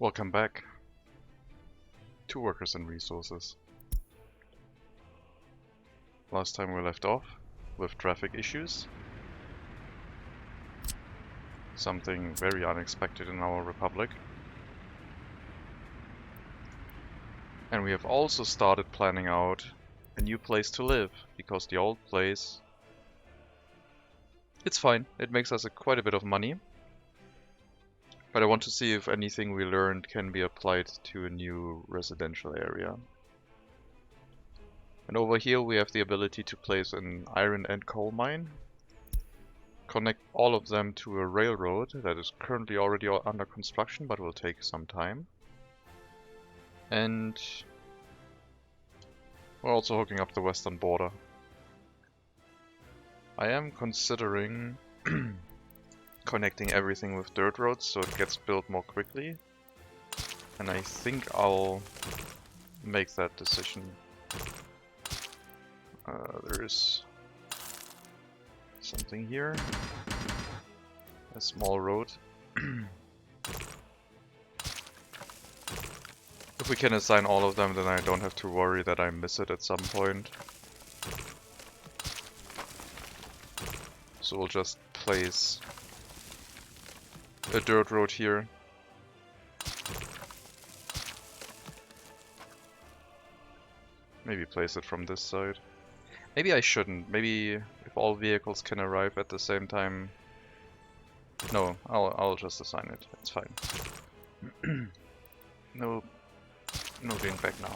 Welcome back to Workers and Resources. Last time we left off with traffic issues. Something very unexpected in our republic. And we have also started planning out a new place to live, because the old place, it's fine, it makes us quite a bit of money. But I want to see if anything we learned can be applied to a new residential area. And over here we have the ability to place an iron and coal mine, connect all of them to a railroad that is currently already under construction but will take some time. And we're also hooking up the western border. I am considering connecting everything with dirt roads so it gets built more quickly. And I think I'll make that decision. There is something here. A small road. If we can assign all of them, then I don't have to worry that I miss it at some point. So we'll just place a dirt road here. Maybe place it from this side. Maybe I shouldn't. Maybe if all vehicles can arrive at the same time. No, I'll just assign it. It's fine. No going back now.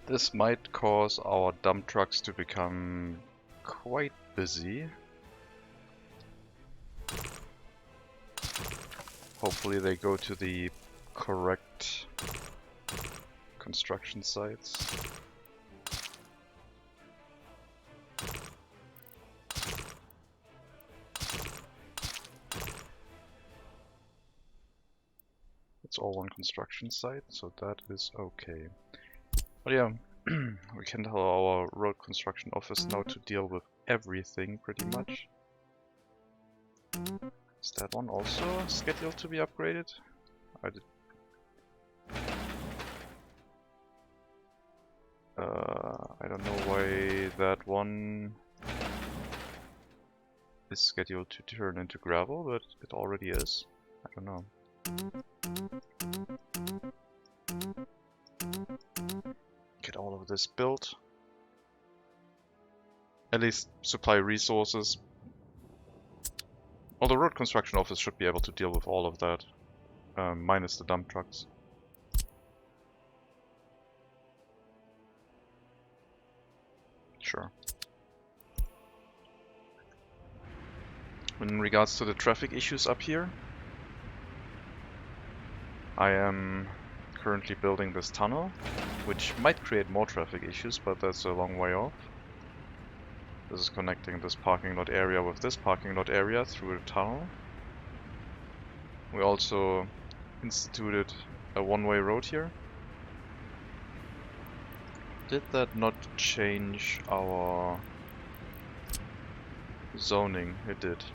This might cause our dump trucks to become quite busy. Hopefully they go to the correct construction sites. It's all one construction site, so that is okay. But yeah, we can tell our road construction office now to deal with everything pretty much. Is that one also scheduled to be upgraded? I don't know why that one is scheduled to turn into gravel, but it already is. I don't know. Get all of this built. At least supply resources. Well, the road construction office should be able to deal with all of that, minus the dump trucks. Sure. In regards to the traffic issues up here, I am currently building this tunnel, which might create more traffic issues, but that's a long way off. This is connecting this parking lot area with this parking lot area through the tunnel. We also instituted a one-way road here. Did that not change our zoning? It did.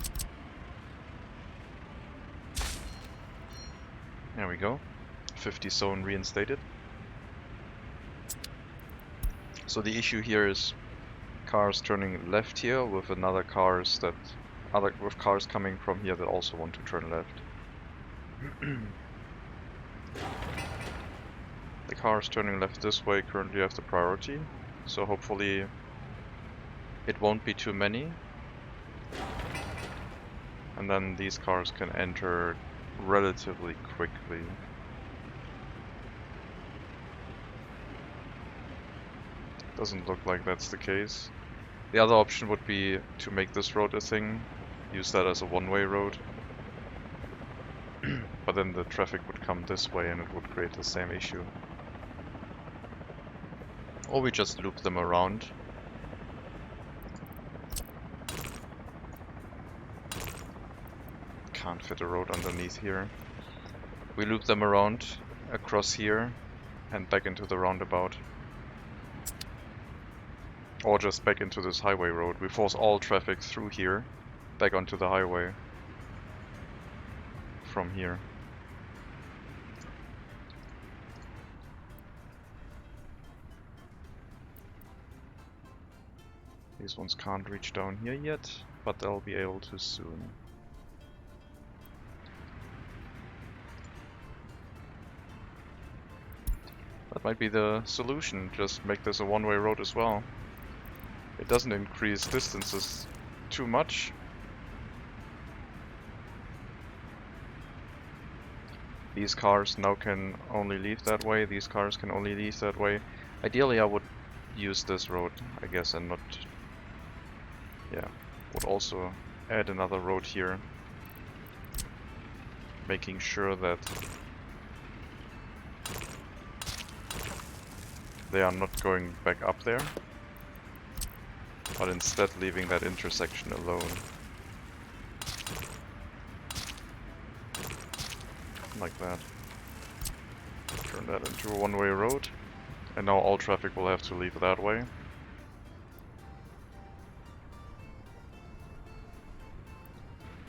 There we go. 50 zone reinstated. So the issue here is cars turning left here with with cars coming from here that also want to turn left. The cars turning left this way currently have the priority, so hopefully it won't be too many. And then these cars can enter relatively quickly. Doesn't look like that's the case. The other option would be to make this road a thing, use that as a one-way road. But then the traffic would come this way and it would create the same issue. Or we just loop them around. Can't fit a road underneath here. We loop them around across here and back into the roundabout. Or just back into this highway road. We force all traffic through here, back onto the highway from here. These ones can't reach down here yet, but they'll be able to soon. That might be the solution, just make this a one-way road as well. It doesn't increase distances too much. These cars now can only leave that way, these cars can only leave that way. Ideally I would use this road, I guess, and not... Yeah, would also add another road here. Making sure that they are not going back up there, but instead leaving that intersection alone. Like that. Turn that into a one-way road. And now all traffic will have to leave that way.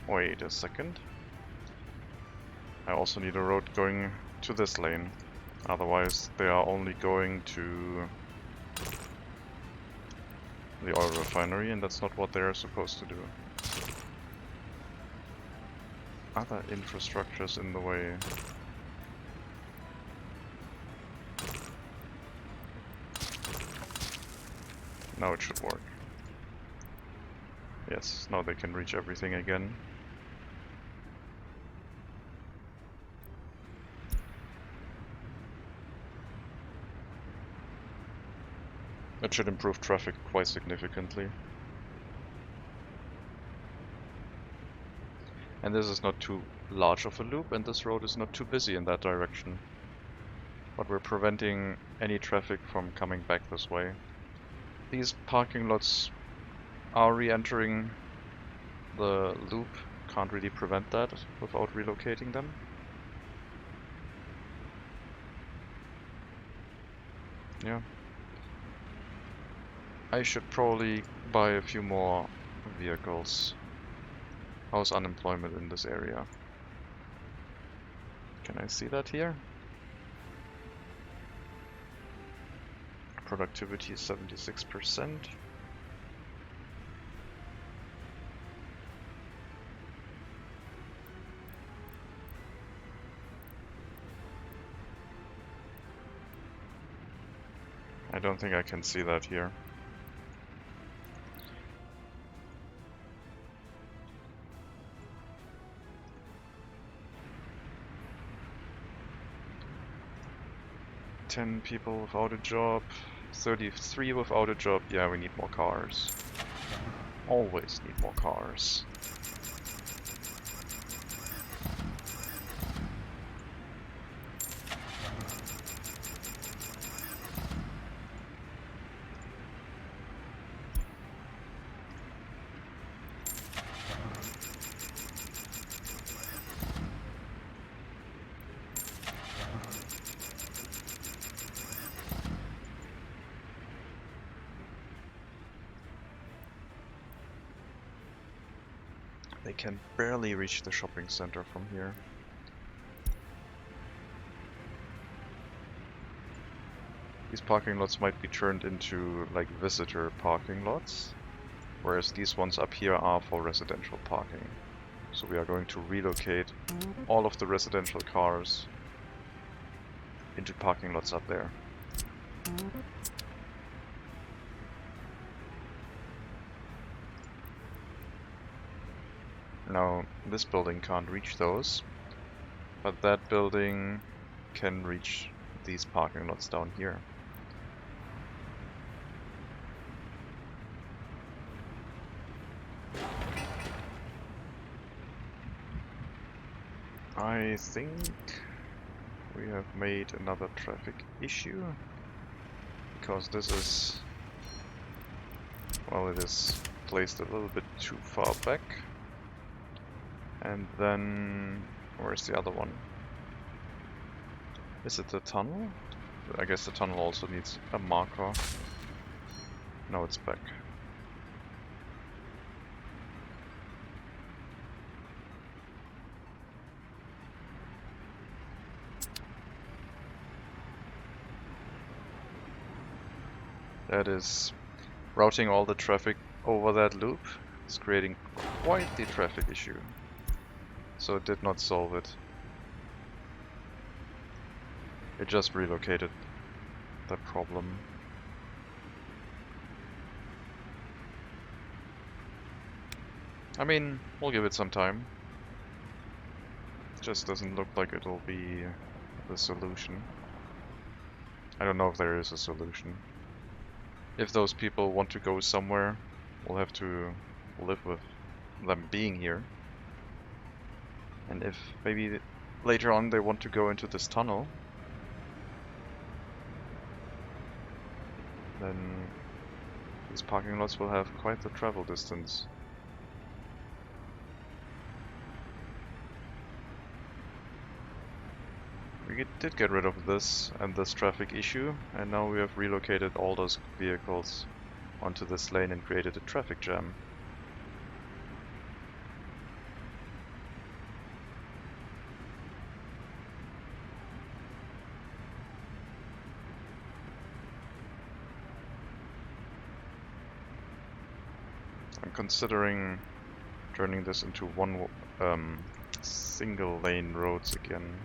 Wait a second. I also need a road going to this lane. Otherwise they are only going to the oil refinery, and that's not what they're supposed to do. Other infrastructures in the way. Now it should work. Yes, now they can reach everything again. That should improve traffic quite significantly. And this is not too large of a loop, and this road is not too busy in that direction. But we're preventing any traffic from coming back this way. These parking lots are re-entering the loop. Can't really prevent that without relocating them. Yeah. I should probably buy a few more vehicles. How's unemployment in this area? Can I see that here? Productivity is 76%. I don't think I can see that here. Ten people without a job, 33 without a job. Yeah, we need more cars. Always need more cars. They can barely reach the shopping center from here. These parking lots might be turned into like visitor parking lots, whereas these ones up here are for residential parking. So we are going to relocate all of the residential cars into parking lots up there. Now, this building can't reach those, but that building can reach these parking lots down here. I think we have made another traffic issue. because this is, well, it is placed a little bit too far back. And then, where's the other one? Is it the tunnel? I guess the tunnel also needs a marker. No, it's back. That is routing all the traffic over that loop. It's creating quite the traffic issue. So it did not solve it. It just relocated the problem. I mean, we'll give it some time. It just doesn't look like it'll be the solution. I don't know if there is a solution. If those people want to go somewhere, we'll have to live with them being here. And if maybe later on they want to go into this tunnel, then these parking lots will have quite the travel distance. We did get rid of this and this traffic issue, and now we have relocated all those vehicles onto this lane and created a traffic jam. I'm considering turning this into one single lane roads again.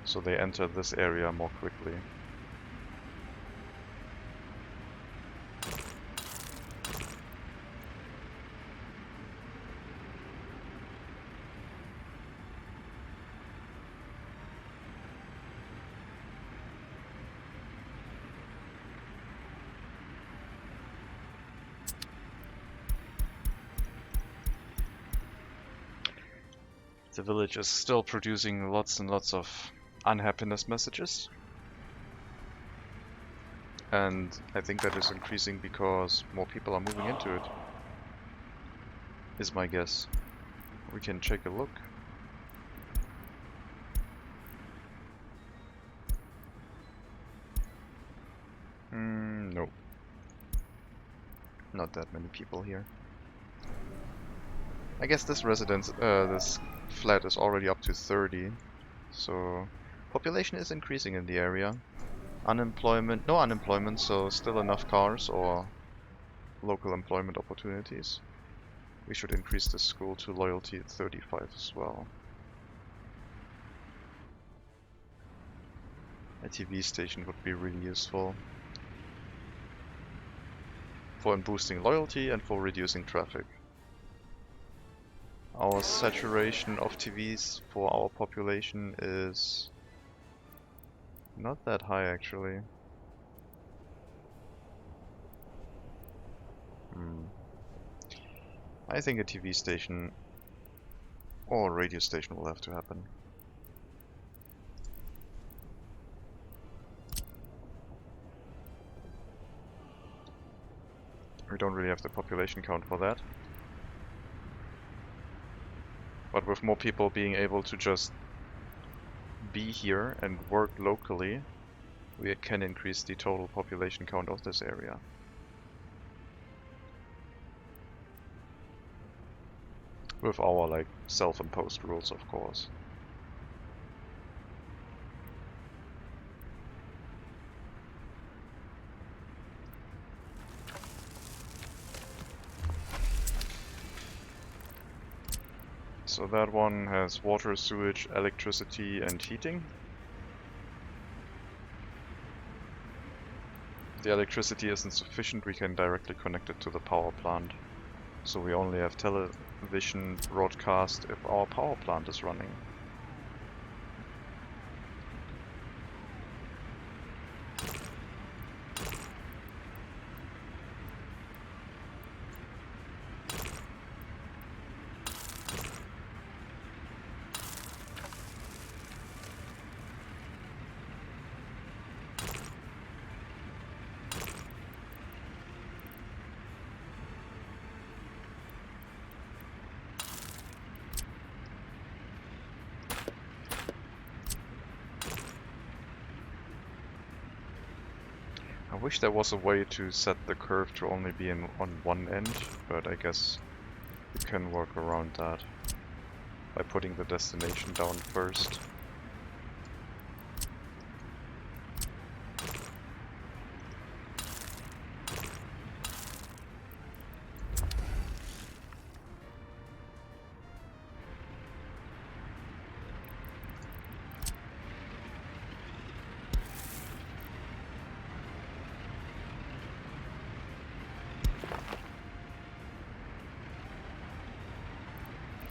So they enter this area more quickly. The village is still producing lots and lots of unhappiness messages. And I think that is increasing because more people are moving into it, is my guess. We can take a look. No. Not that many people here. I guess this this flat is already up to 30, so population is increasing in the area. Unemployment, no unemployment, so still enough cars or local employment opportunities. We should increase the school to loyalty at 35 as well. A TV station would be really useful for boosting loyalty and for reducing traffic. Our saturation of TVs for our population is not that high, actually. I think a TV station or a radio station will have to happen. We don't really have the population count for that. But with more people being able to just be here and work locally, we can increase the total population count of this area. With our, like, self-imposed rules, of course. So that one has water, sewage, electricity, and heating. If the electricity isn't sufficient, we can directly connect it to the power plant. So we only have television broadcast if our power plant is running. wish there was a way to set the curve to only be on one end, but I guess you can work around that by putting the destination down first.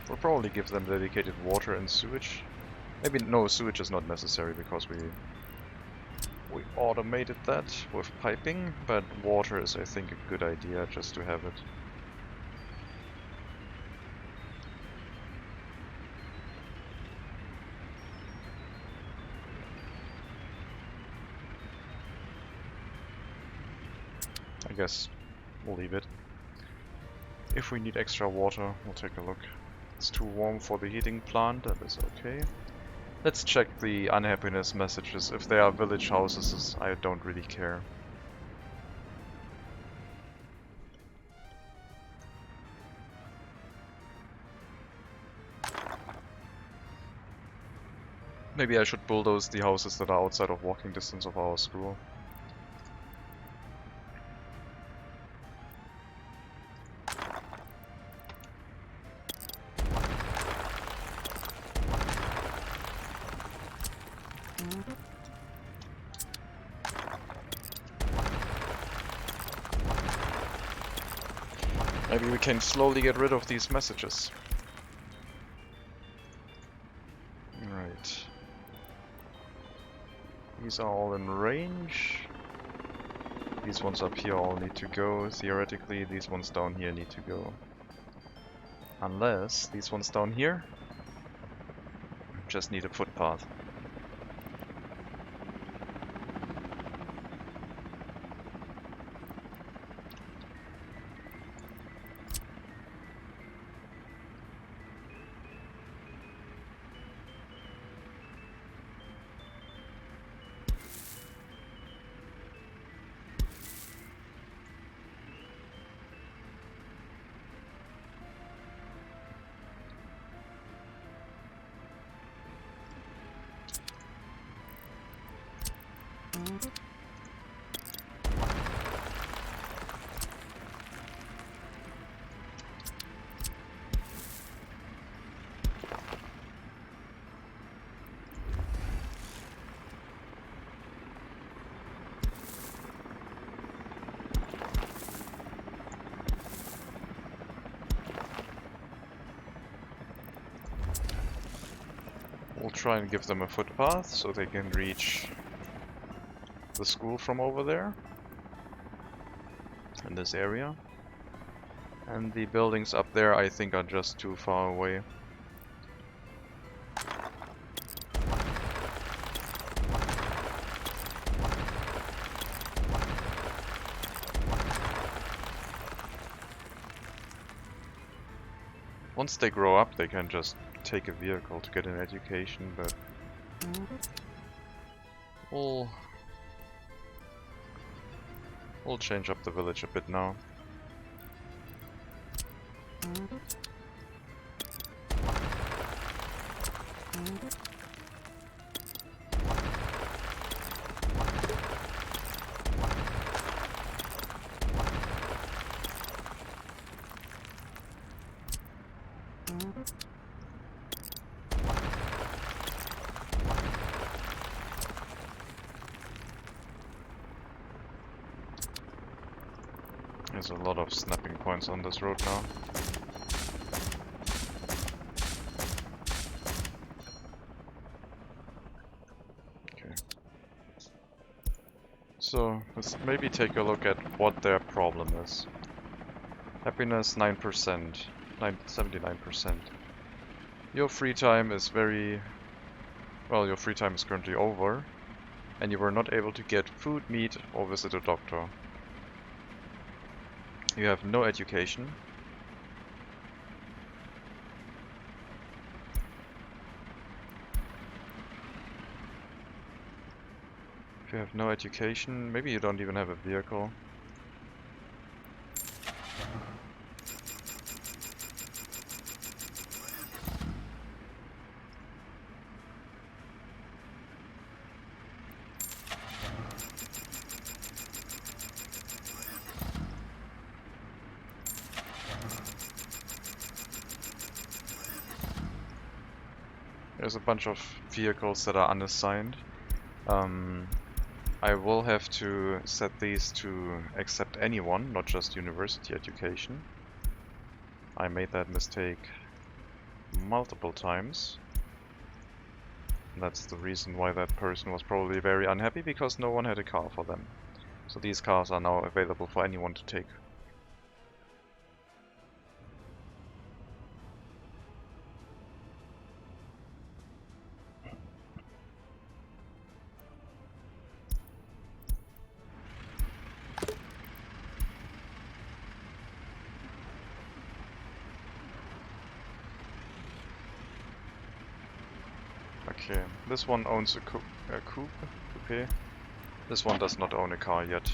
We'll probably give them dedicated water and sewage. Maybe no, sewage is not necessary because we automated that with piping, but water is, I think, a good idea just to have it. I guess we'll leave it. If we need extra water, we'll take a look. It's too warm for the heating plant, that is okay. Let's check the unhappiness messages. If they are village houses, I don't really care. Maybe I should bulldoze the houses that are outside of walking distance of our school. Maybe we can slowly get rid of these messages. Right. These are all in range. These ones up here all need to go. Theoretically, these ones down here need to go. Unless these ones down here just need a footpath. We'll try and give them a footpath so they can reach the school from over there in this area. And the buildings up there I think are just too far away. Once they grow up, they can just take a vehicle to get an education, but we'll change up the village a bit now. There's a lot of snapping points on this road now. Okay. So, let's maybe take a look at what their problem is. Happiness 9%, 79%. Your free time is your free time is currently over, and you were not able to get food, meat, or visit a doctor. You have no education. If you have no education, maybe you don't even have a vehicle. There's a bunch of vehicles that are unassigned. I will have to set these to accept anyone, not just university education. I made that mistake multiple times. That's the reason why that person was probably very unhappy, because no one had a car for them. So these cars are now available for anyone to take. Okay, this one owns a coupe. This one does not own a car yet.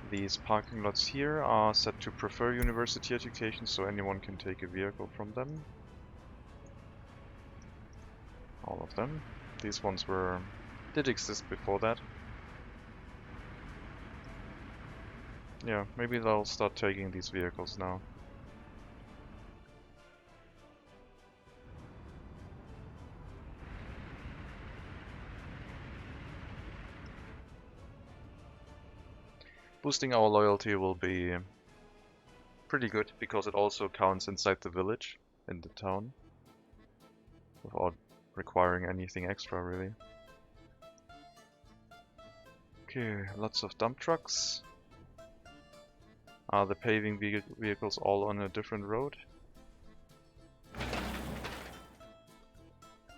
These parking lots here are set to prefer university education, so anyone can take a vehicle from them. All of them. These ones did exist before that. Yeah, maybe they'll start taking these vehicles now. Boosting our loyalty will be pretty good, because it also counts inside the village, in the town, without requiring anything extra, really. Okay, lots of dump trucks. Are the paving vehicles all on a different road?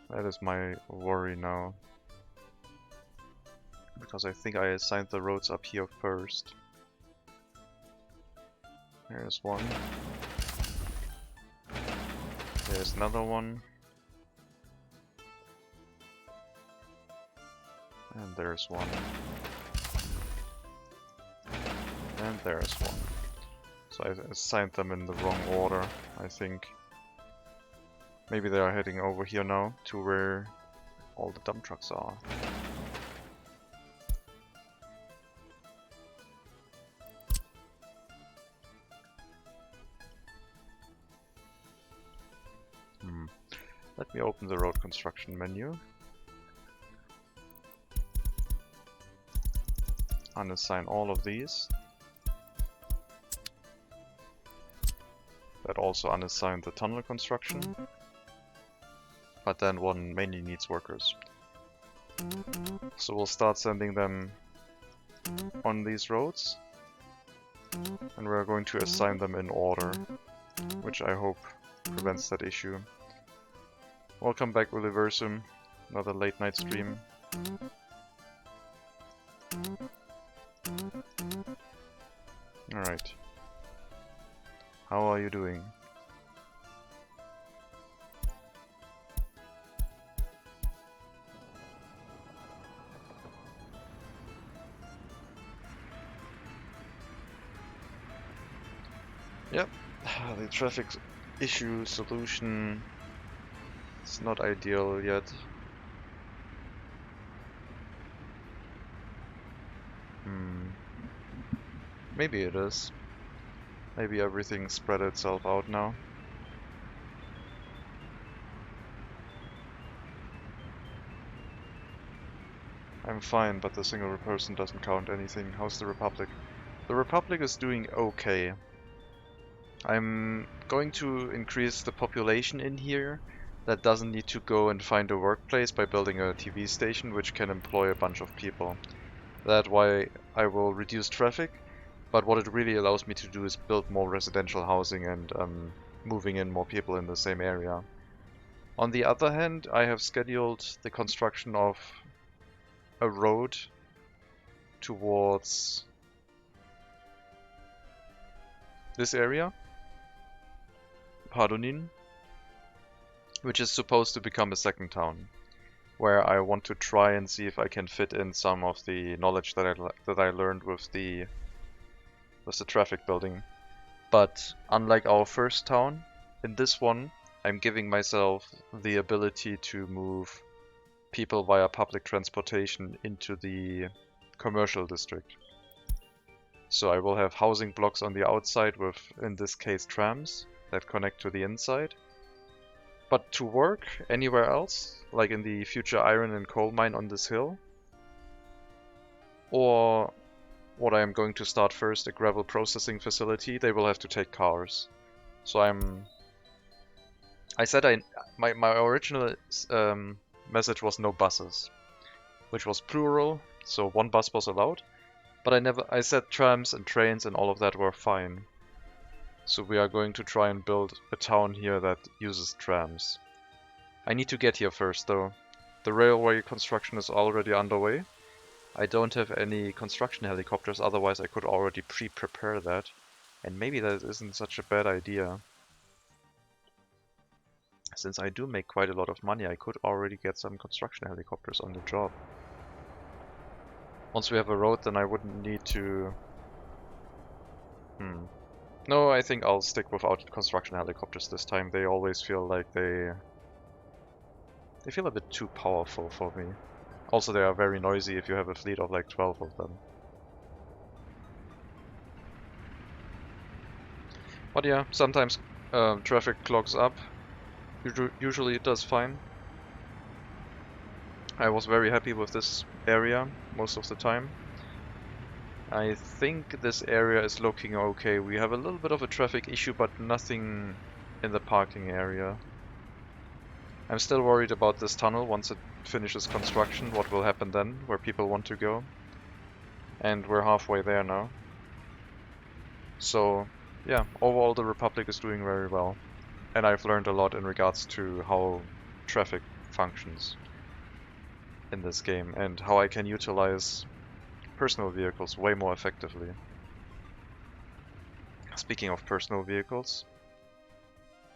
That is my worry now. Because I think I assigned the roads up here first. There's one. There's another one. And there's one. And there's one. So I assigned them in the wrong order, I think. Maybe they are heading over here now, to where all the dump trucks are. Let me open the road construction menu. Unassign all of these. That also unassigned the tunnel construction. But then one mainly needs workers. So we'll start sending them on these roads. And we're going to assign them in order, which I hope prevents that issue. Welcome back, Universum. Another late night stream. Alright. How are you doing? Yep, the traffic issue solution is not ideal yet. Maybe it is. Maybe everything spread itself out now. I'm fine, but the single person doesn't count anything. How's the Republic? The Republic is doing okay. I'm going to increase the population in here that doesn't need to go and find a workplace by building a TV station, which can employ a bunch of people. That's why I will reduce traffic, but what it really allows me to do is build more residential housing and moving in more people in the same area. On the other hand, I have scheduled the construction of a road towards this area, Pardonin, which is supposed to become a second town. where I want to try and see if I can fit in some of the knowledge that I learned with the traffic building. But unlike our first town, in this one, I'm giving myself the ability to move people via public transportation into the commercial district. So I will have housing blocks on the outside with, in this case, trams that connect to the inside. But to work anywhere else, like in the future iron and coal mine on this hill, or what I am going to start first, a gravel processing facility, they will have to take cars. So I said my original message was no buses, which was plural, so one bus was allowed. But I said trams and trains and all of that were fine. So we are going to try and build a town here that uses trams. I need to get here first though. The railway construction is already underway. I don't have any construction helicopters, otherwise I could already pre-prepare that. And maybe that isn't such a bad idea. Since I do make quite a lot of money, I could already get some construction helicopters on the job. Once we have a road, then I wouldn't need to... No, I think I'll stick without construction helicopters this time. They always feel like they feel a bit too powerful for me. Also, they are very noisy if you have a fleet of like 12 of them. But yeah, sometimes traffic clogs up. Usually it does fine. I was very happy with this area most of the time. I think this area is looking okay. We have a little bit of a traffic issue, but nothing in the parking area. I'm still worried about this tunnel once it finishes construction, what will happen then, where people want to go. And we're halfway there now. So, yeah, overall the Republic is doing very well. And I've learned a lot in regards to how traffic functions in this game and how I can utilize personal vehicles way more effectively. Speaking of personal vehicles,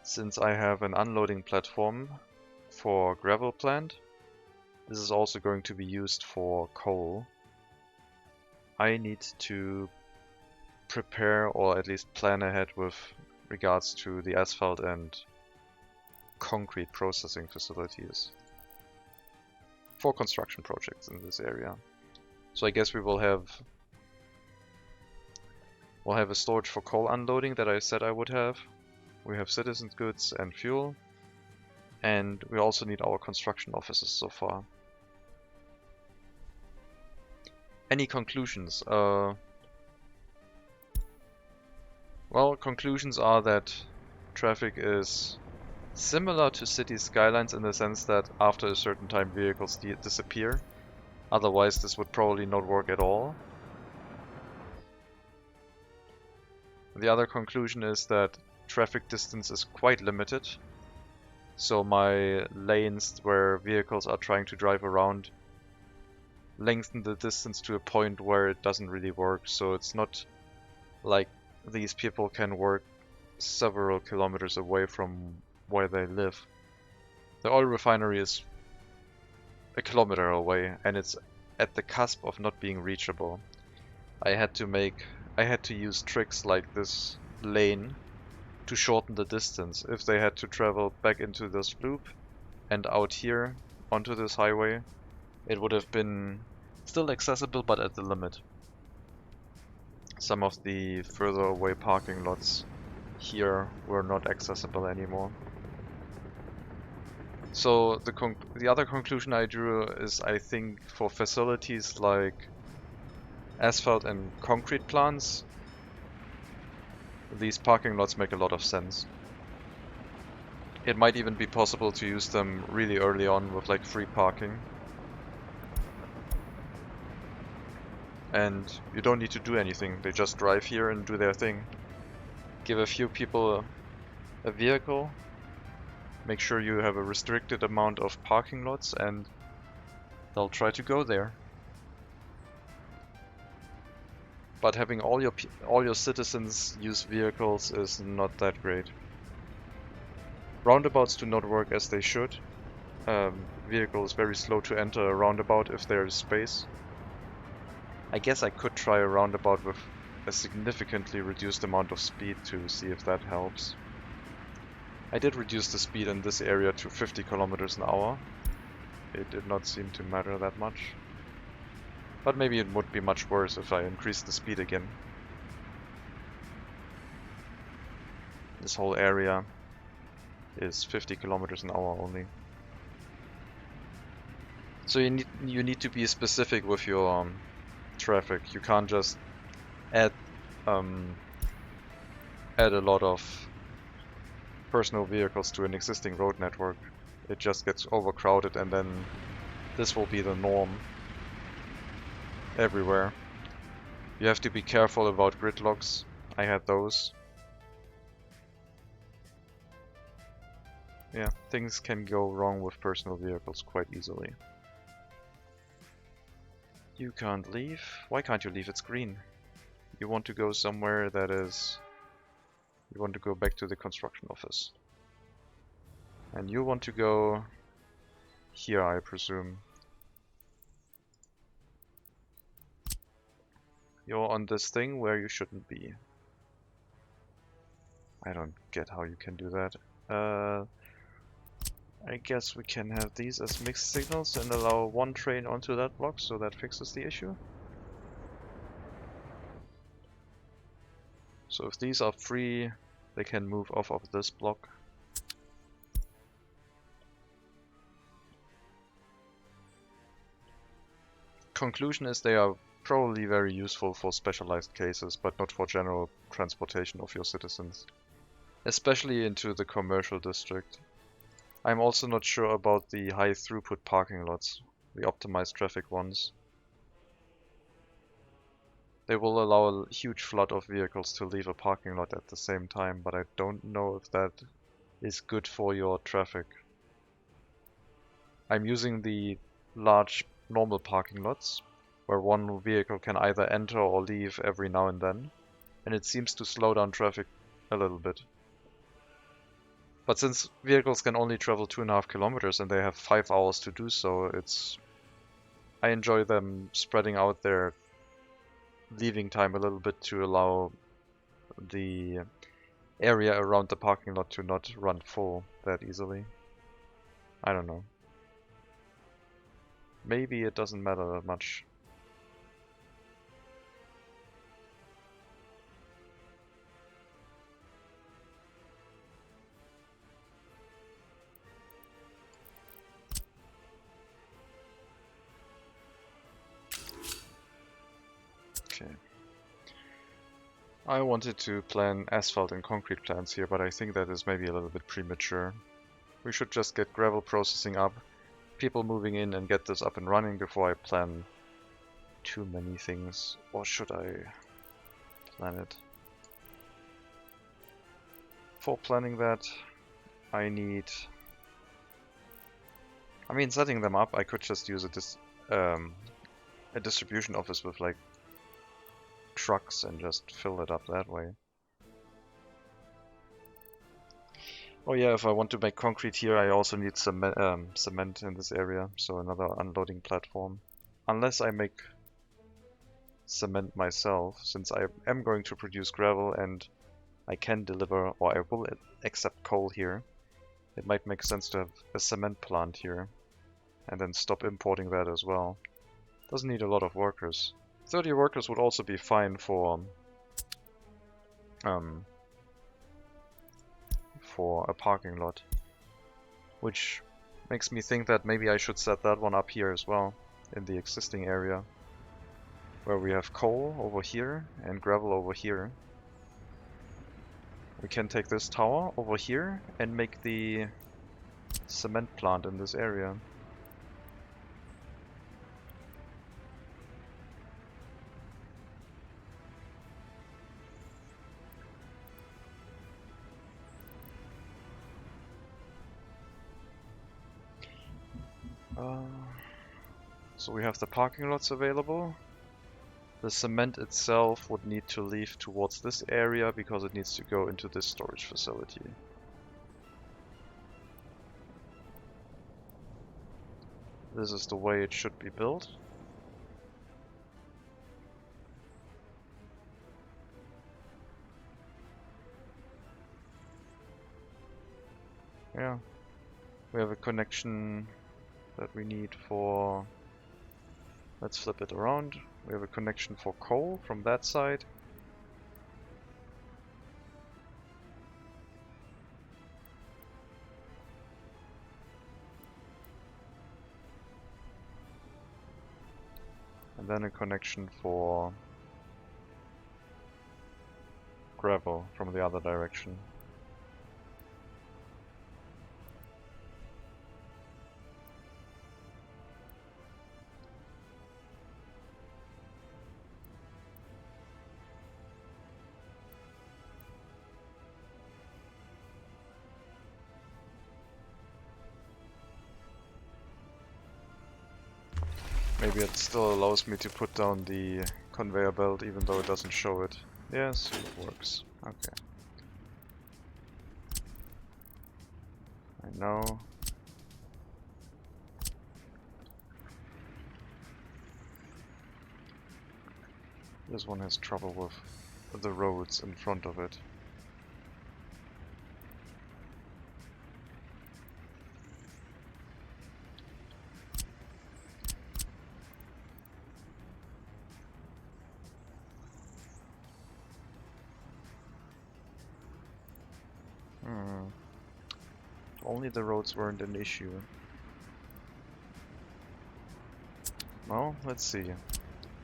since I have an unloading platform for gravel plant, this is also going to be used for coal. I need to prepare or at least plan ahead with regards to the asphalt and concrete processing facilities for construction projects in this area. So I guess we'll have a storage for coal unloading that I said I would have. We have citizens' goods and fuel. And we also need our construction offices so far. Any conclusions? Well, conclusions are that traffic is similar to city skylines in the sense that after a certain time vehicles disappear. Otherwise this would probably not work at all. The other conclusion is that traffic distance is quite limited. So my lanes where vehicles are trying to drive around lengthen the distance to a point where it doesn't really work. So it's not like these people can work several kilometers away from where they live. The oil refinery is a kilometer away and it's at the cusp of not being reachable. I had to use tricks like this lane to shorten the distance. If they had to travel back into this loop and out here onto this highway, it would have been still accessible but at the limit. Some of the further away parking lots here were not accessible anymore. So the other conclusion I drew is I think for facilities like asphalt and concrete plants, these parking lots make a lot of sense. It might even be possible to use them really early on with like free parking. And you don't need to do anything, they just drive here and do their thing. Give a few people a vehicle, make sure you have a restricted amount of parking lots and they'll try to go there. But having all your citizens use vehicles is not that great. Roundabouts do not work as they should. vehicle is very slow to enter a roundabout if there is space. I guess I could try a roundabout with a significantly reduced amount of speed to see if that helps. I did reduce the speed in this area to 50 kilometers an hour. It did not seem to matter that much. But maybe it would be much worse if I increased the speed again. This whole area is 50 kilometers an hour only. So you need to be specific with your traffic. You can't just add a lot of personal vehicles to an existing road network. It just gets overcrowded, and then this will be the norm everywhere. You have to be careful about gridlocks. I had those. Yeah, things can go wrong with personal vehicles quite easily. You can't leave. Why can't you leave? It's green. You want to go somewhere that is... You want to go back to the construction office. And you want to go here, I presume. You're on this thing where you shouldn't be. I don't get how you can do that. I guess we can have these as mixed signals and allow one train onto that block, so that fixes the issue. So if these are free, they can move off of this block. Conclusion is they are probably very useful for specialized cases, but not for general transportation of your citizens. Especially into the commercial district. I'm also not sure about the high throughput parking lots, the optimized traffic ones. They will allow a huge flood of vehicles to leave a parking lot at the same time, but I don't know if that is good for your traffic. I'm using the large normal parking lots, where one vehicle can either enter or leave every now and then, and it seems to slow down traffic a little bit. But since vehicles can only travel 2.5 kilometers and they have 5 hours to do so, I enjoy them spreading out their leaving time a little bit to allow the area around the parking lot to not run full that easily. I don't know. Maybe it doesn't matter that much. Okay. I wanted to plan asphalt and concrete plants here, but I think that is maybe a little bit premature. We should just get gravel processing up, people moving in, and get this up and running before I plan too many things. Or should I plan it? For planning that, I need... I mean, setting them up, I could just use a distribution office with like trucks and just fill it up that way. Oh yeah, if I want to make concrete here, I also need cement in this area, so another unloading platform. Unless I make cement myself, since I am going to produce gravel and I can deliver, or I will accept coal here, it might make sense to have a cement plant here, and then stop importing that as well. Doesn't need a lot of workers. 30 workers would also be fine for a parking lot, which makes me think that maybe I should set that one up here as well, in the existing area, where we have coal over here and gravel over here. We can take this tower over here and make the cement plant in this area. So we have the parking lots available. The cement itself would need to leave towards this area because it needs to go into this storage facility. This is the way it should be built. Yeah, we have a connection that we need for... Let's flip it around. We have a connection for coal from that side. And then a connection for gravel from the other direction. Maybe it still allows me to put down the conveyor belt even though it doesn't show it. Yes, it works. Okay. I know. This one has trouble with the roads in front of it. Only the roads weren't an issue. Well, let's see.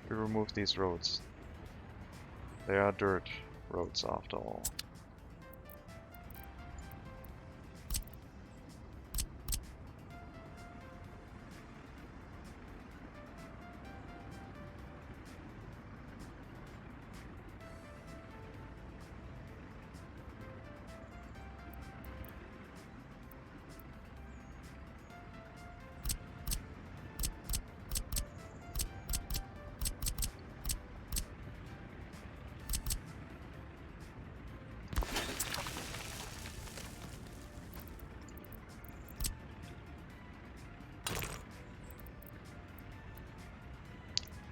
We remove these roads. They are dirt roads after all.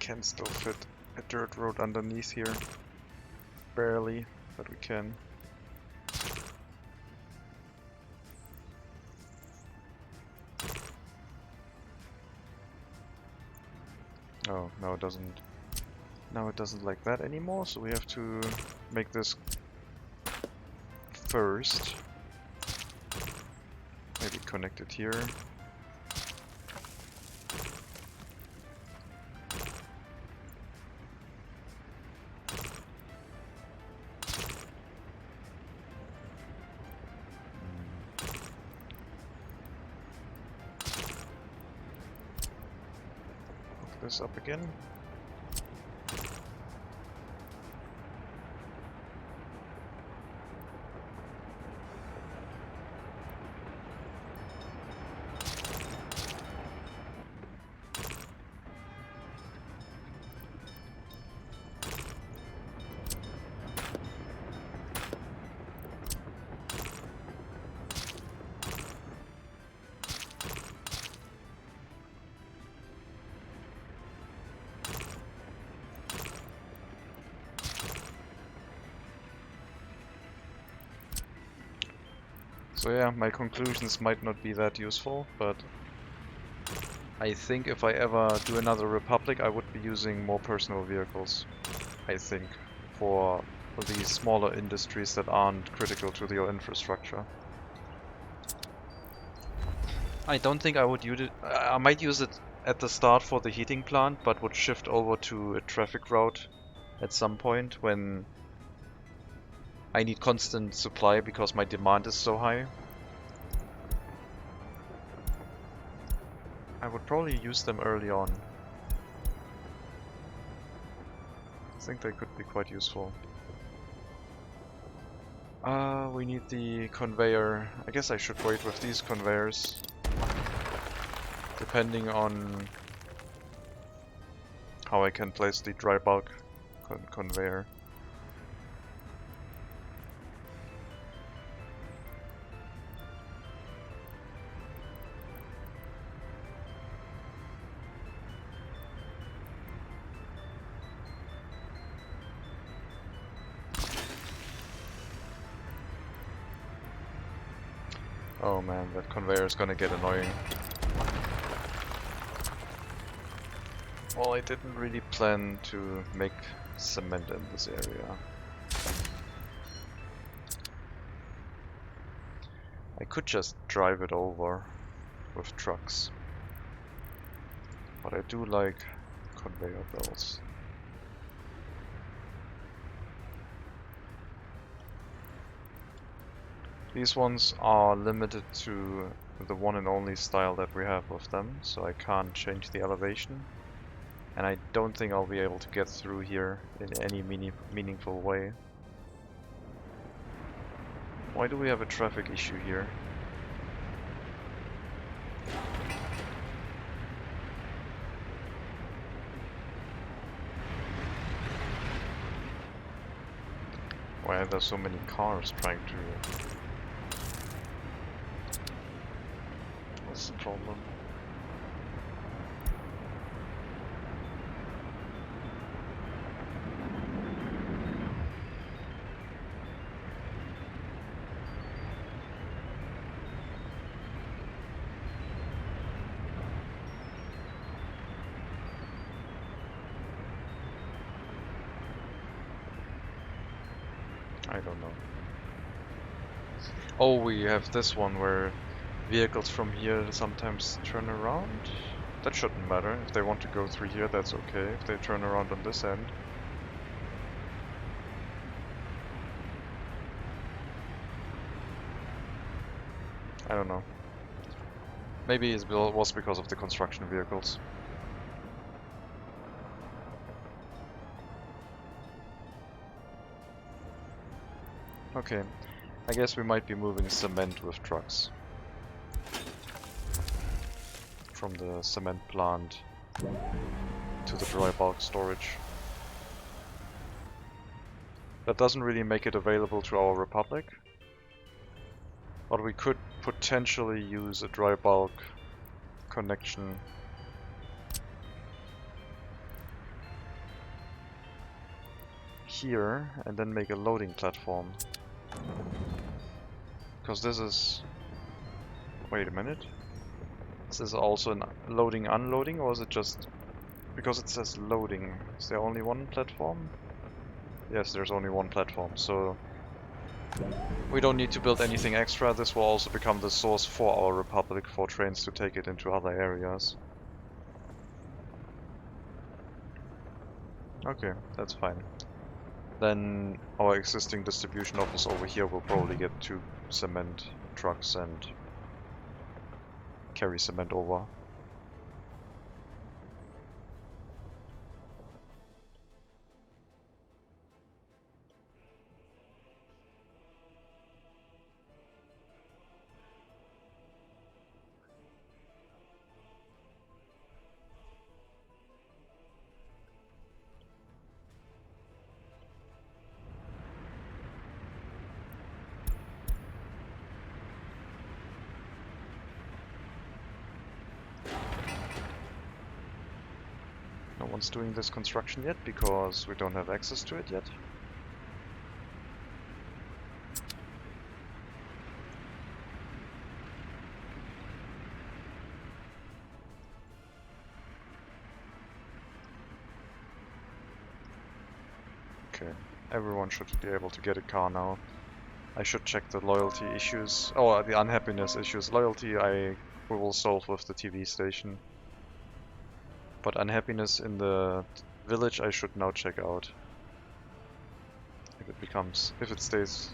Can still fit a dirt road underneath here. Barely, but we can. Oh, no it doesn't. Now it doesn't like that anymore, so we have to make this first. Maybe connect it here. This up again. So yeah, my conclusions might not be that useful, but I think if I ever do another Republic, I would be using more personal vehicles. I think, for these smaller industries that aren't critical to the infrastructure. I don't think I would use it. I might use it at the start for the heating plant, but would shift over to a traffic route at some point when I need constant supply because my demand is so high. I would probably use them early on. I think they could be quite useful. We need the conveyor. I guess I should wait with these conveyors. Depending on how I can place the dry bulk conveyor. Oh man, that conveyor is gonna get annoying. Well, I didn't really plan to make cement in this area. I could just drive it over with trucks. But I do like conveyor belts. These ones are limited to the one and only style that we have of them, so I can't change the elevation. And I don't think I'll be able to get through here in any meaningful way. Why do we have a traffic issue here? Why are there so many cars trying to... What's the problem? I don't know. Oh, we have this one where vehicles from here sometimes turn around. That shouldn't matter. If they want to go through here, that's okay. If they turn around on this end. I don't know. Maybe it was because of the construction vehicles. Okay, I guess we might be moving cement with trucks. From the cement plant to the dry bulk storage. That doesn't really make it available to our Republic. But we could potentially use a dry bulk connection here and then make a loading platform. Because this is... Wait a minute. Is this also an loading unloading, or is it just... Because it says loading, is there only one platform? Yes, there's only one platform, so... We don't need to build anything extra. This will also become the source for our Republic for trains to take it into other areas. Okay, that's fine. Then our existing distribution office over here will probably get 2 cement trucks and carry cement over. No one's doing this construction yet because we don't have access to it yet. Okay, everyone should be able to get a car now. I should check the loyalty issues. Oh, the unhappiness issues. Loyalty we will solve with the TV station. But unhappiness in the village I should now check out. If it stays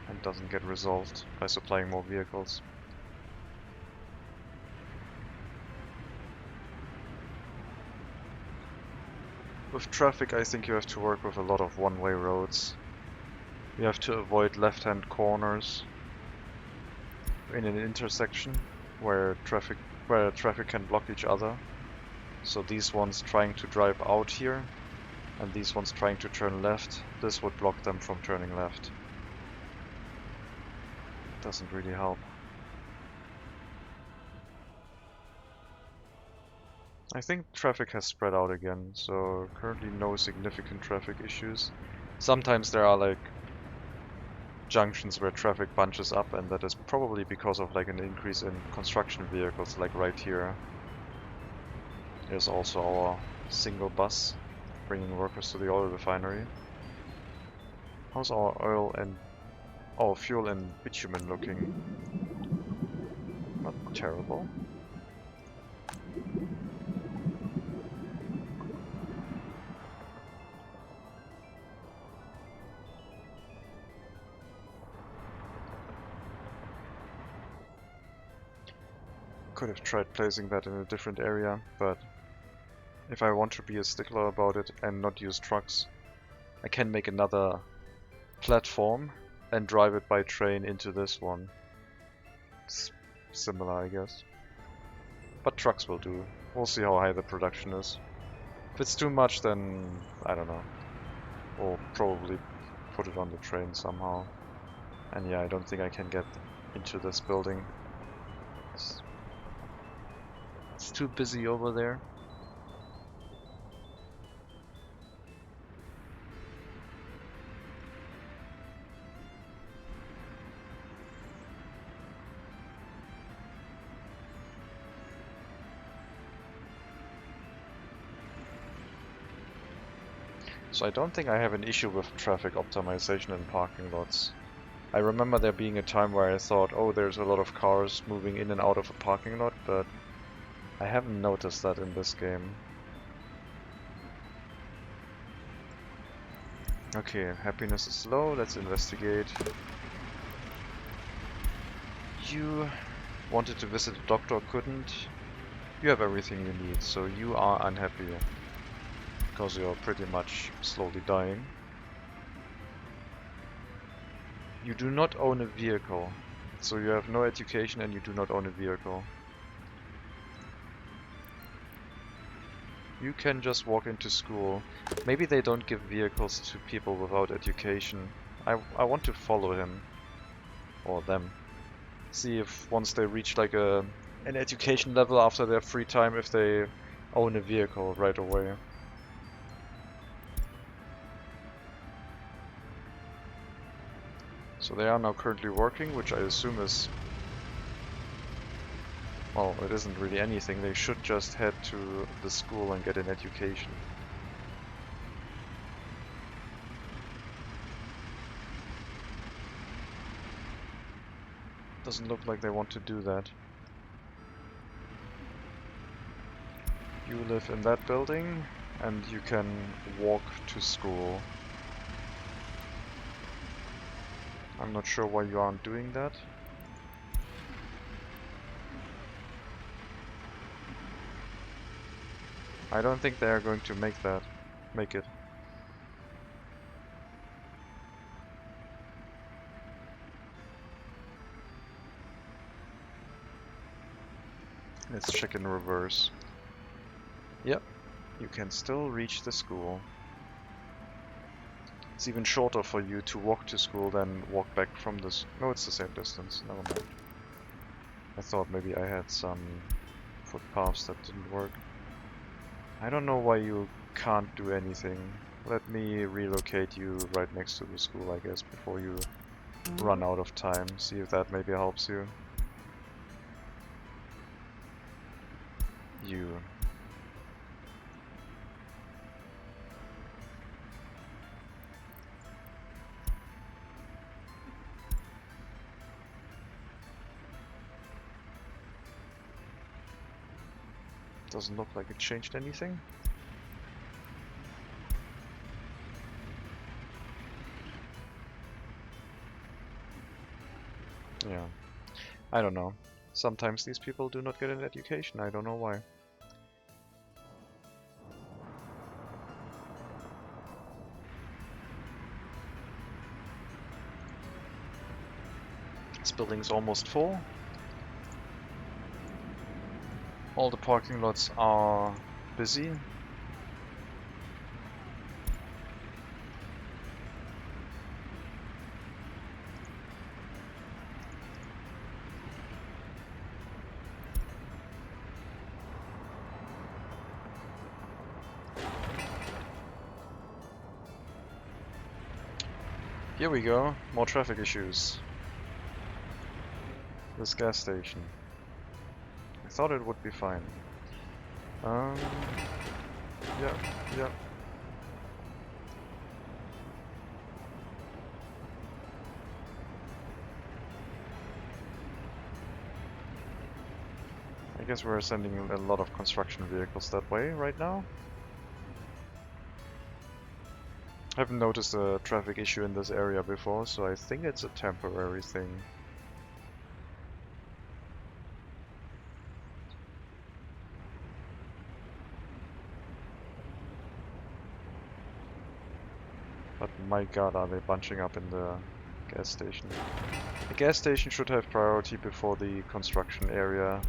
and doesn't get resolved by supplying more vehicles. With traffic, I think you have to work with a lot of one-way roads. You have to avoid left-hand corners in an intersection where traffic can block each other. So these ones trying to drive out here and these ones trying to turn left, this would block them from turning left. Doesn't really help. I think traffic has spread out again, so currently no significant traffic issues. Sometimes there are like junctions where traffic bunches up, and that is probably because of like an increase in construction vehicles, like right here. There's also our single bus bringing workers to the oil refinery. How's our oil and fuel and bitumen looking? Not terrible. Could have tried placing that in a different area, but if I want to be a stickler about it and not use trucks, I can make another platform and drive it by train into this one. It's similar, I guess. But trucks will do. We'll see how high the production is. If it's too much, then I don't know. We'll probably put it on the train somehow. And yeah, I don't think I can get into this building. It's too busy over there. So I don't think I have an issue with traffic optimization in parking lots. I remember there being a time where I thought, oh, there's a lot of cars moving in and out of a parking lot, but I haven't noticed that in this game. Okay, happiness is low, let's investigate. You wanted to visit a doctor, couldn't. You have everything you need, so you are unhappy. Because you're pretty much slowly dying. You do not own a vehicle, so you have no education and you do not own a vehicle. You can just walk into school. Maybe they don't give vehicles to people without education. I want to follow him. Or them. See if once they reach like an education level after their free time, if they own a vehicle right away. So they are now currently working, which I assume is... well, it isn't really anything. They should just head to the school and get an education. Doesn't look like they want to do that. You live in that building, and you can walk to school. I'm not sure why you aren't doing that. I don't think they are going to make it. Let's check in reverse. Yep, you can still reach the school. It's even shorter for you to walk to school than walk back from this. No, it's the same distance. Never mind. I thought maybe I had some footpaths that didn't work. I don't know why you can't do anything. Let me relocate you right next to the school, I guess, before you run out of time. See if that maybe helps you. You. Doesn't look like it changed anything. Yeah, I don't know. Sometimes these people do not get an education, I don't know why. This building's almost full. All the parking lots are busy. Here we go, more traffic issues. This gas station. I thought it would be fine. Yeah. I guess we're sending a lot of construction vehicles that way right now. I haven't noticed a traffic issue in this area before, so I think it's a temporary thing. But my god, are they bunching up in the gas station. The gas station should have priority before the construction area.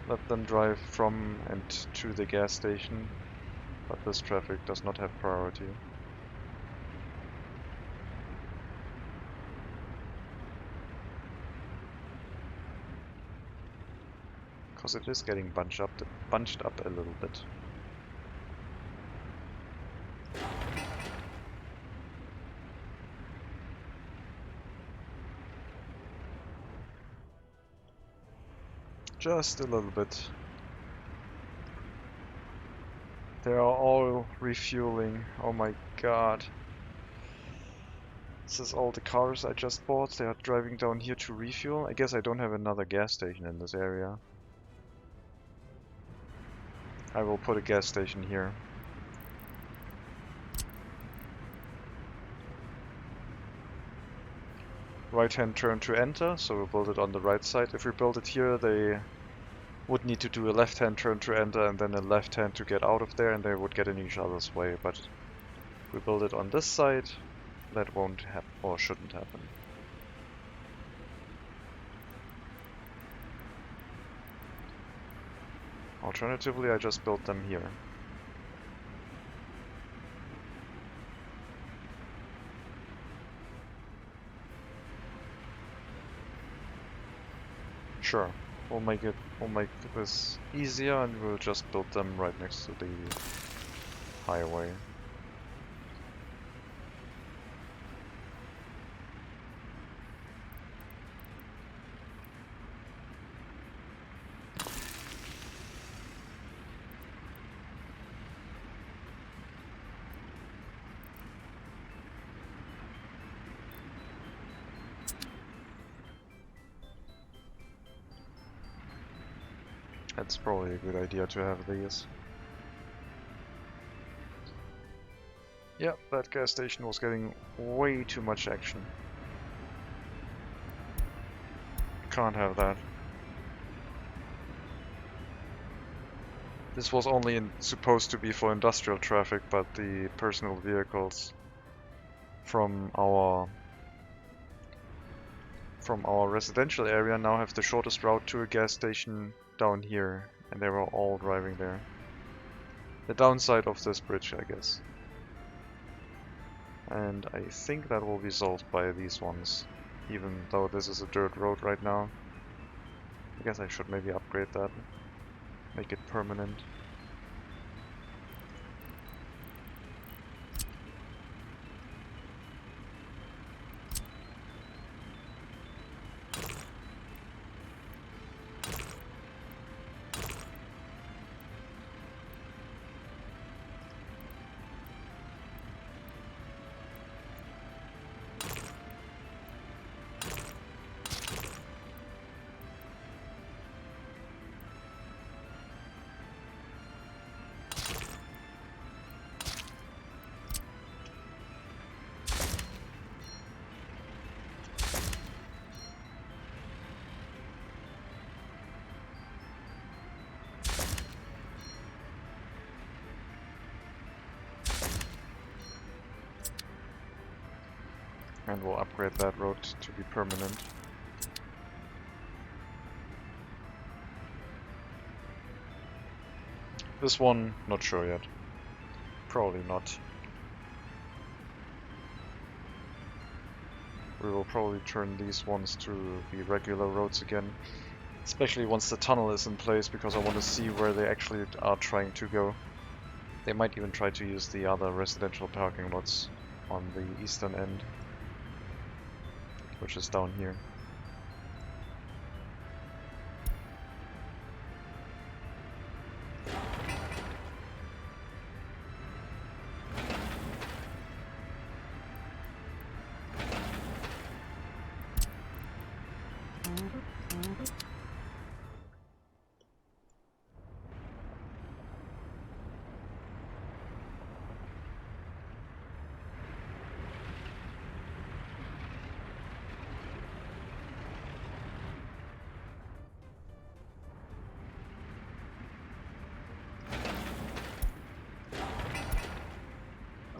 Let them drive from and to the gas station, but this traffic does not have priority. Because it is getting bunched up a little bit. Just a little bit. They are all refueling. Oh my god. This is all the cars I just bought. They are driving down here to refuel. I guess I don't have another gas station in this area. I will put a gas station here. Right-hand turn to enter, so we'll build it on the right side. If we build it here, they would need to do a left-hand turn to enter and then a left-hand to get out of there, and they would get in each other's way. But if we build it on this side, that won't happen, or shouldn't happen. Alternatively, I just built them here. Sure, we'll make this easier, and we'll just build them right next to the highway. That's probably a good idea to have these. Yep, that gas station was getting way too much action. Can't have that. This was only supposed to be for industrial traffic, but the personal vehicles from our residential area now have the shortest route to a gas station down here, and they were all driving there. The downside of this bridge, I guess. And I think that will be solved by these ones, even though this is a dirt road right now. I guess I should maybe upgrade that, make it permanent. And we'll upgrade that road to be permanent. This one, not sure yet. Probably not. We will probably turn these ones to be regular roads again. Especially once the tunnel is in place, because I want to see where they actually are trying to go. They might even try to use the other residential parking lots on the eastern end, which is down here.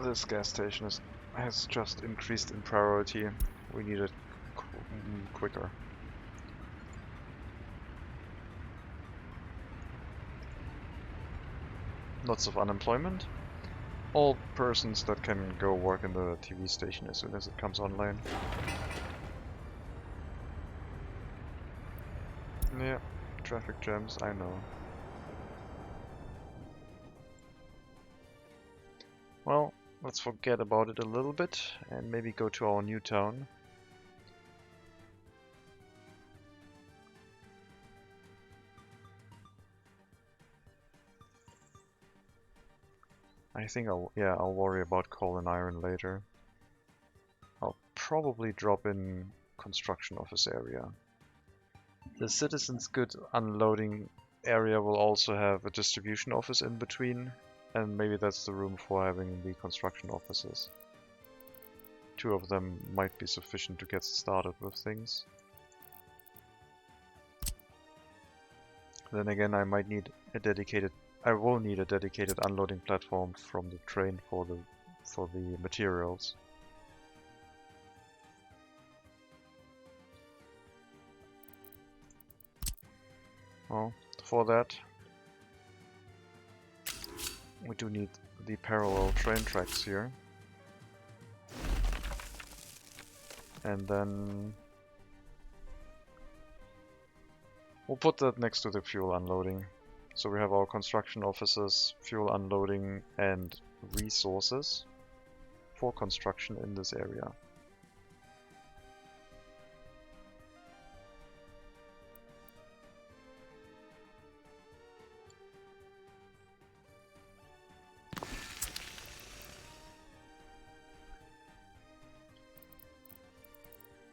This gas station has just increased in priority. We need it quicker. Lots of unemployment. All persons that can go work in the TV station as soon as it comes online. Yeah, traffic jams, I know. Well, let's forget about it a little bit and maybe go to our new town. I think I'll worry about coal and iron later. I'll probably drop in construction office area. The citizens' goods unloading area will also have a distribution office in between, and maybe that's the room for having the construction offices. 2 of them might be sufficient to get started with things. Then again, I will need a dedicated unloading platform from the train for the materials. Well, for that we do need the parallel train tracks here. And then we'll put that next to the fuel unloading. So we have our construction offices, fuel unloading, and resources for construction in this area.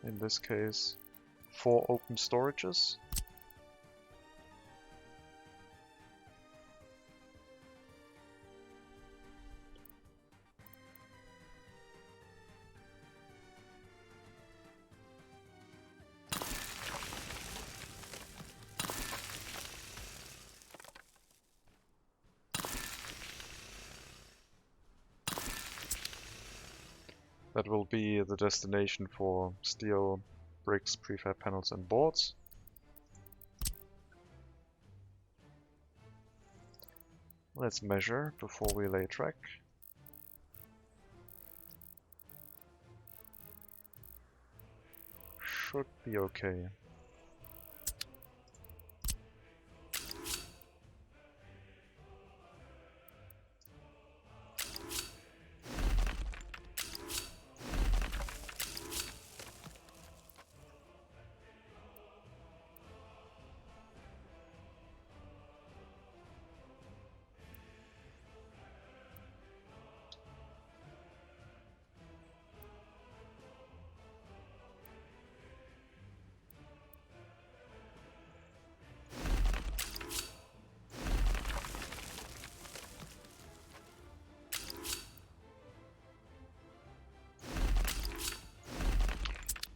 In this case, 4 open storages. That will be the destination for steel, bricks, prefab panels and boards. Let's measure before we lay track. Should be okay.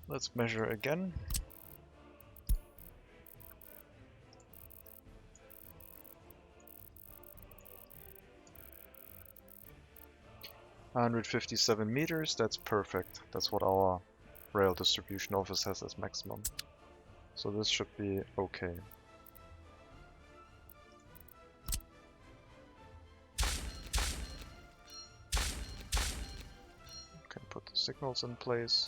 Let's measure again. $157 meters, that's perfect. That's what our rail distribution office has as maximum. So this should be okay. Can put the signals in place.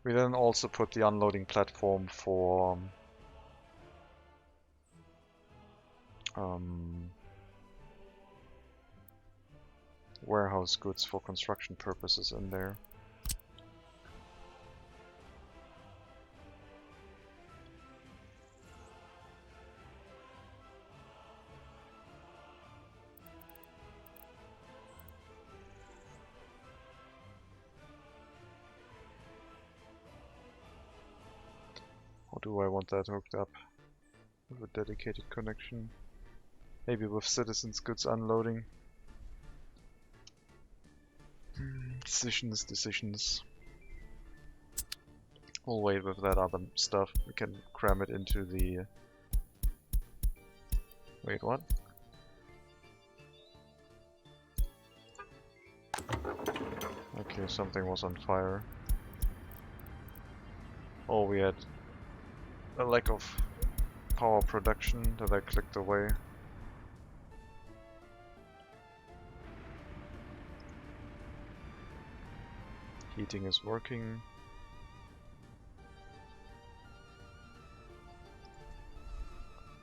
We then also put the unloading platform for warehouse goods for construction purposes in there. How do I want that hooked up? With a dedicated connection? Maybe with citizens' goods unloading? Decisions. We'll wait with that other stuff. We can cram it into the... Wait, what? Okay, something was on fire. Oh, we had a lack of power production that I clicked away. Heating is working.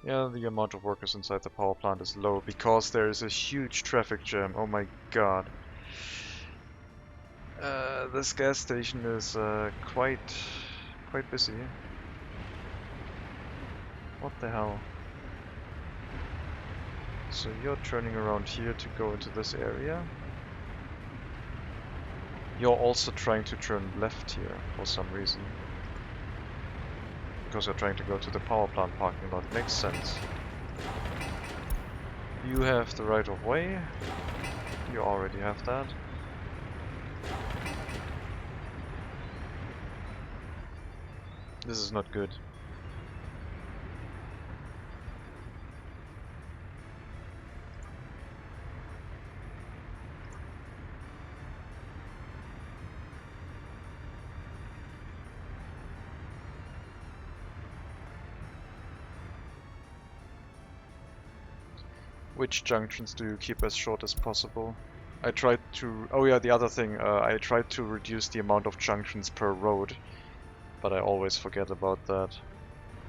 Yeah, the amount of workers inside the power plant is low because there is a huge traffic jam. Oh my god. This gas station is quite busy. What the hell? So you're turning around here to go into this area. You're also trying to turn left here for some reason. Because you're trying to go to the power plant parking lot. Makes sense. You have the right of way. You already have that. This is not good. Which junctions do you keep as short as possible? I tried to... Oh yeah, the other thing. I tried to reduce the amount of junctions per road. But I always forget about that.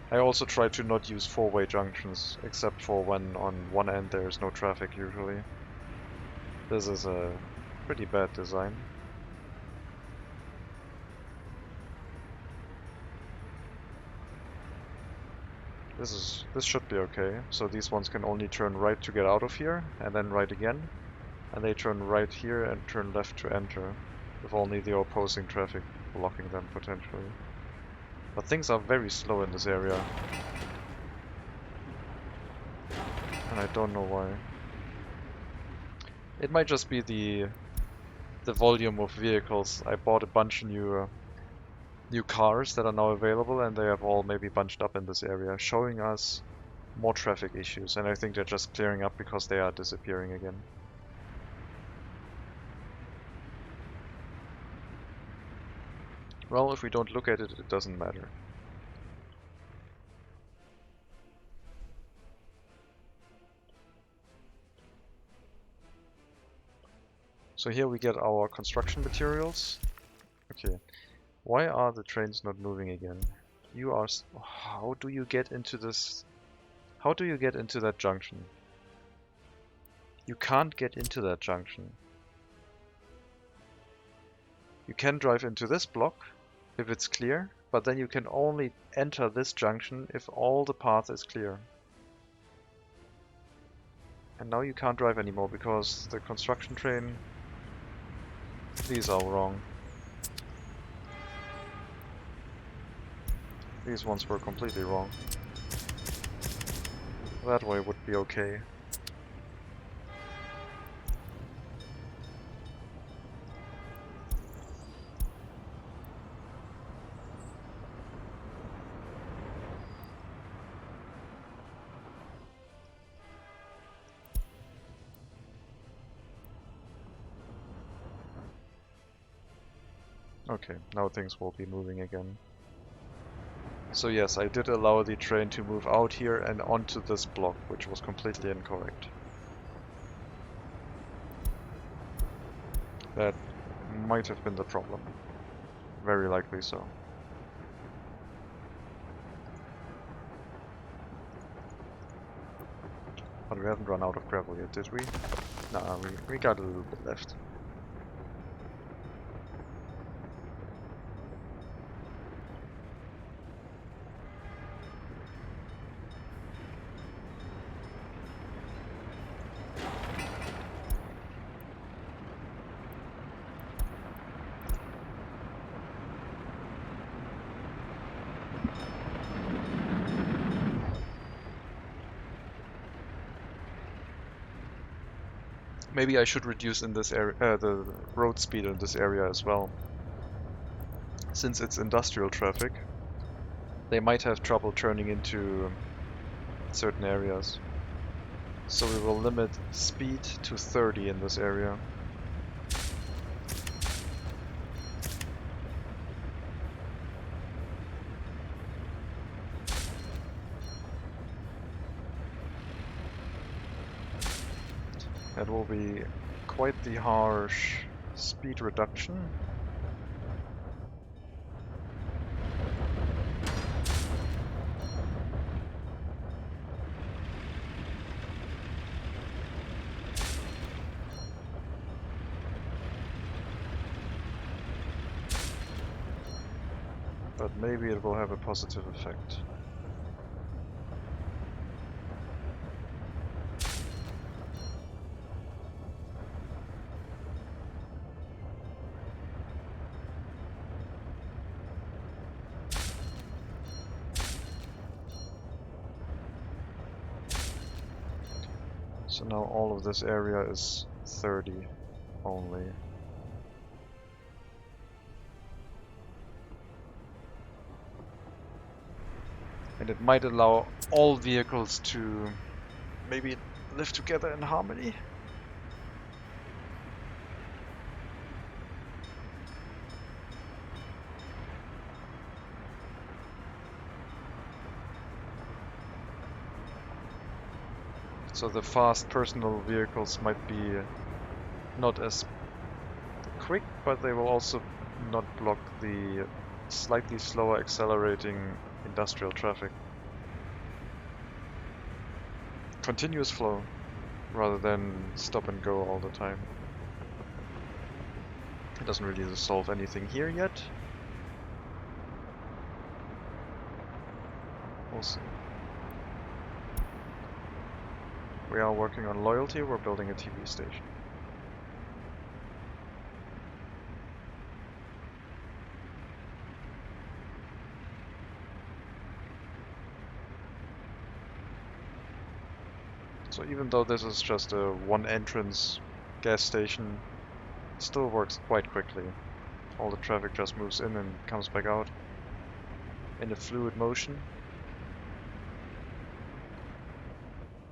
I also try to not use four-way junctions, except for when on one end there is no traffic usually. This is a pretty bad design. This should be okay. So these ones can only turn right to get out of here, and then right again. And they turn right here and turn left to enter, with only the opposing traffic blocking them potentially. But things are very slow in this area. And I don't know why. It might just be the volume of vehicles. I bought a bunch of new cars that are now available, and they have all maybe bunched up in this area, showing us more traffic issues. And I think they're just clearing up because they are disappearing again. Well, if we don't look at it, it doesn't matter. So here we get our construction materials. Okay. Why are the trains not moving again? You are... How do you get into this... How do you get into that junction? You can't get into that junction. You can drive into this block if it's clear, but then you can only enter this junction if all the path is clear. And now you can't drive anymore because the construction train... These are wrong. These ones were completely wrong. That way would be okay. Okay, now things will be moving again. So yes, I did allow the train to move out here and onto this block, which was completely incorrect. That might have been the problem. Very likely so. But we haven't run out of gravel yet, did we? Nah, we got a little bit left. Maybe I should reduce in this area the road speed in this area as well. Since it's industrial traffic, they might have trouble turning into certain areas. So we will limit speed to 30 in this area. That will be quite the harsh speed reduction. But maybe it will have a positive effect. So now all of this area is 30 only. And it might allow all vehicles to maybe live together in harmony. So the fast personal vehicles might be not as quick, but they will also not block the slightly slower accelerating industrial traffic. Continuous flow rather than stop and go all the time. It doesn't really solve anything here yet. We'll see. We are working on loyalty, we're building a TV station. So even though this is just a one entrance gas station, it still works quite quickly. All the traffic just moves in and comes back out in a fluid motion.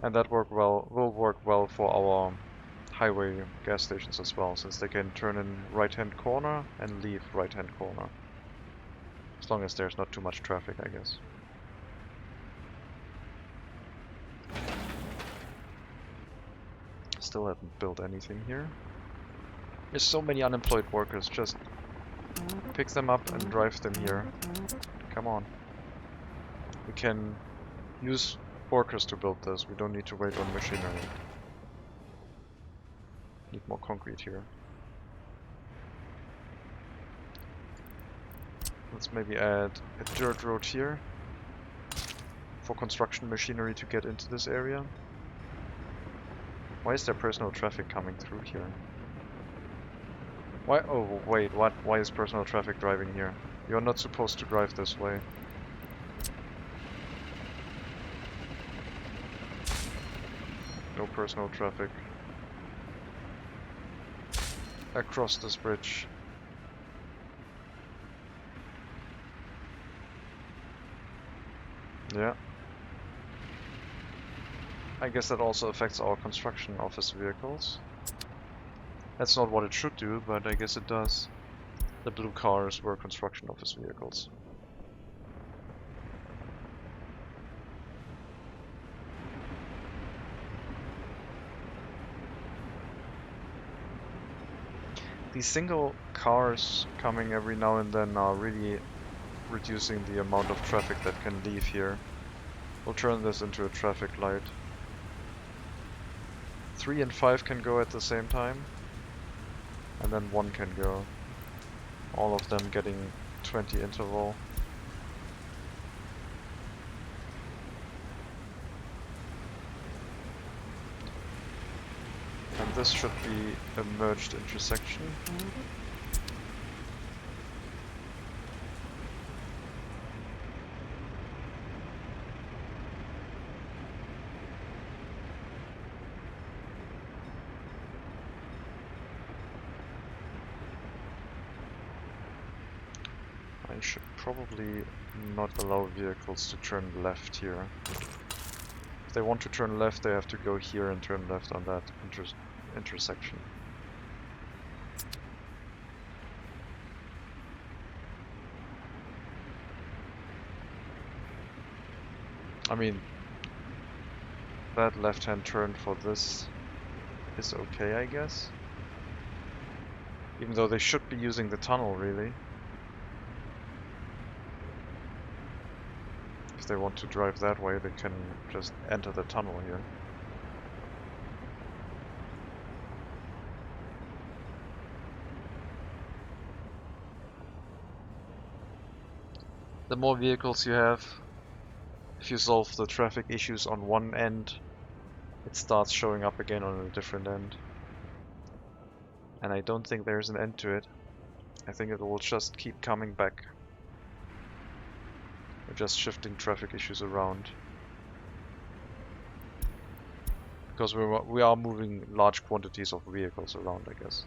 And that will work well for our highway gas stations as well, since they can turn in right-hand corner and leave right-hand corner. As long as there's not too much traffic, I guess. Still haven't built anything here. There's so many unemployed workers, just pick them up and drive them here. Come on. We can use workers to build this, we don't need to wait on machinery. Need more concrete here. Let's maybe add a dirt road here for construction machinery to get into this area. Why is there personal traffic coming through here? Why? Oh wait, what? Why is personal traffic driving here? You're not supposed to drive this way. No personal traffic across this bridge. Yeah. I guess that also affects our construction office vehicles. That's not what it should do, but I guess it does. The blue cars were construction office vehicles. These single cars coming every now and then are really reducing the amount of traffic that can leave here. We'll turn this into a traffic light. 3 and 5 can go at the same time, and then 1 can go. All of them getting 20 interval. And this should be a merged intersection. I should probably not allow vehicles to turn left here. If they want to turn left, they have to go here and turn left on that intersection. I mean, that left-hand turn for this is okay, I guess. Even though they should be using the tunnel, really. If they want to drive that way, they can just enter the tunnel here. The more vehicles you have, if you solve the traffic issues on one end, it starts showing up again on a different end. And I don't think there's an end to it. I think it will just keep coming back. We're just shifting traffic issues around. Because we are moving large quantities of vehicles around, I guess.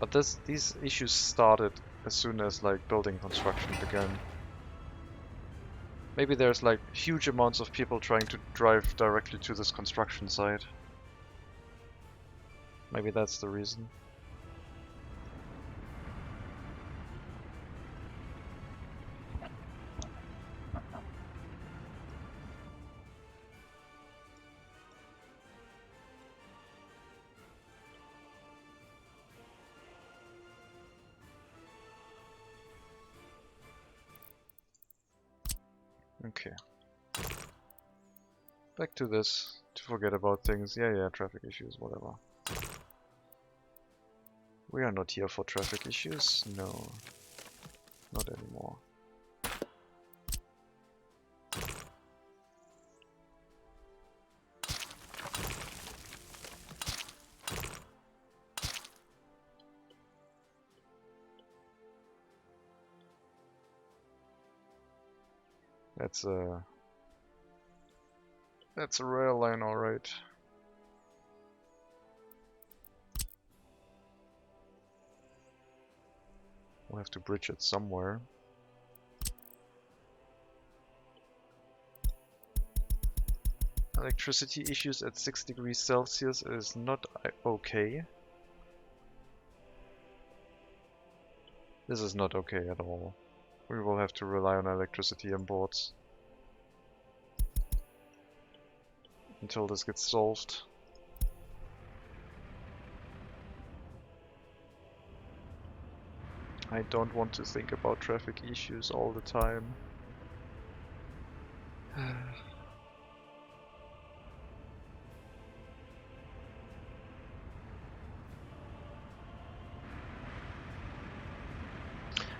But these issues started as soon as like building construction began. Maybe there's like huge amounts of people trying to drive directly to this construction site. Maybe that's the reason. Okay. Back to this, to forget about things. Yeah, traffic issues, whatever. We are not here for traffic issues. No. Not anymore. That's a rail line, alright. We'll have to bridge it somewhere. Electricity issues at 6 degrees Celsius is not okay. This is not okay at all. We will have to rely on electricity imports until this gets solved. I don't want to think about traffic issues all the time.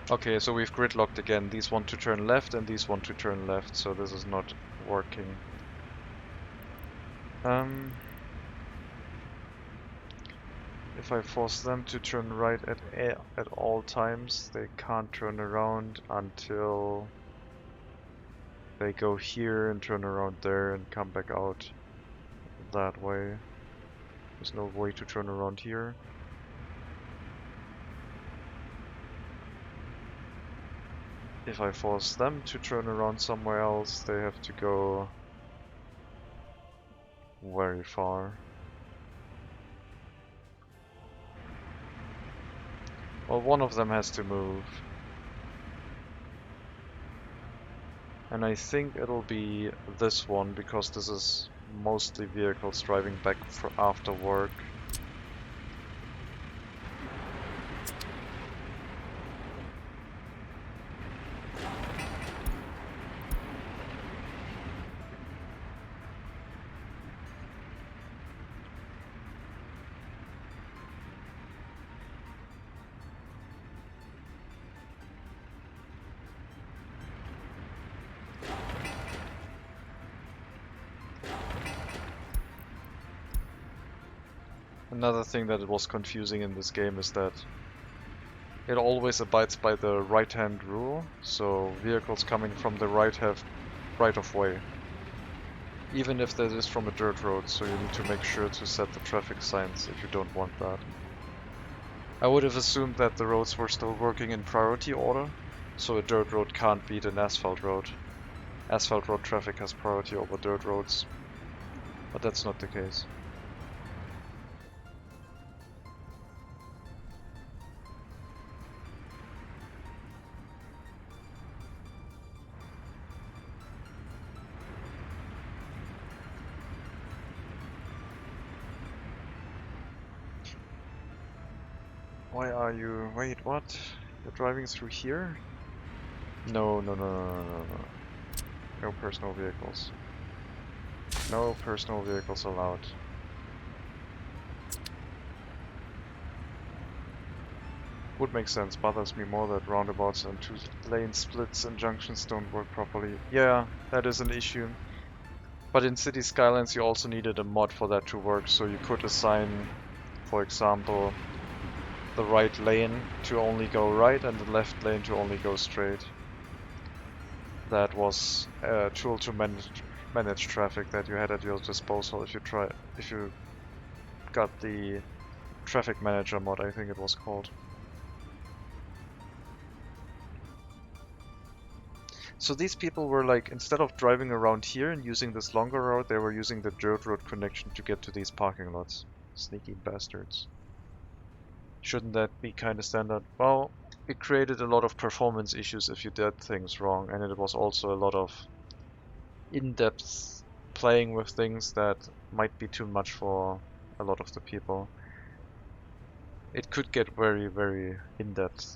Okay, so we've gridlocked again. These want to turn left and these want to turn left, so this is not working. If I force them to turn right at all times, they can't turn around until they go here and turn around there and come back out that way. There's no way to turn around here. If I force them to turn around somewhere else, they have to go very far. Well, one of them has to move. And I think it'll be this one, because this is mostly vehicles driving back after work. Another thing that it was confusing in this game is that it always abides by the right-hand rule, so vehicles coming from the right have right-of-way. Even if that is from a dirt road, so you need to make sure to set the traffic signs if you don't want that. I would have assumed that the roads were still working in priority order, so a dirt road can't beat an asphalt road. Asphalt road traffic has priority over dirt roads, but that's not the case. Why are you... Wait, what? You're driving through here? No. No personal vehicles. No personal vehicles allowed. Would make sense. Bothers me more that roundabouts and two-lane splits and junctions don't work properly. Yeah, that is an issue. But in City Skylines you also needed a mod for that to work, so you could assign, for example, the right lane to only go right and the left lane to only go straight. That was a tool to manage traffic that you had at your disposal if you got the traffic manager mod, I think it was called. So these people were like, instead of driving around here and using this longer road, they were using the dirt road connection to get to these parking lots. Sneaky bastards. Shouldn't that be kind of standard? Well, it created a lot of performance issues if you did things wrong, and it was also a lot of in-depth playing with things that might be too much for a lot of the people. It could get very, very in-depth.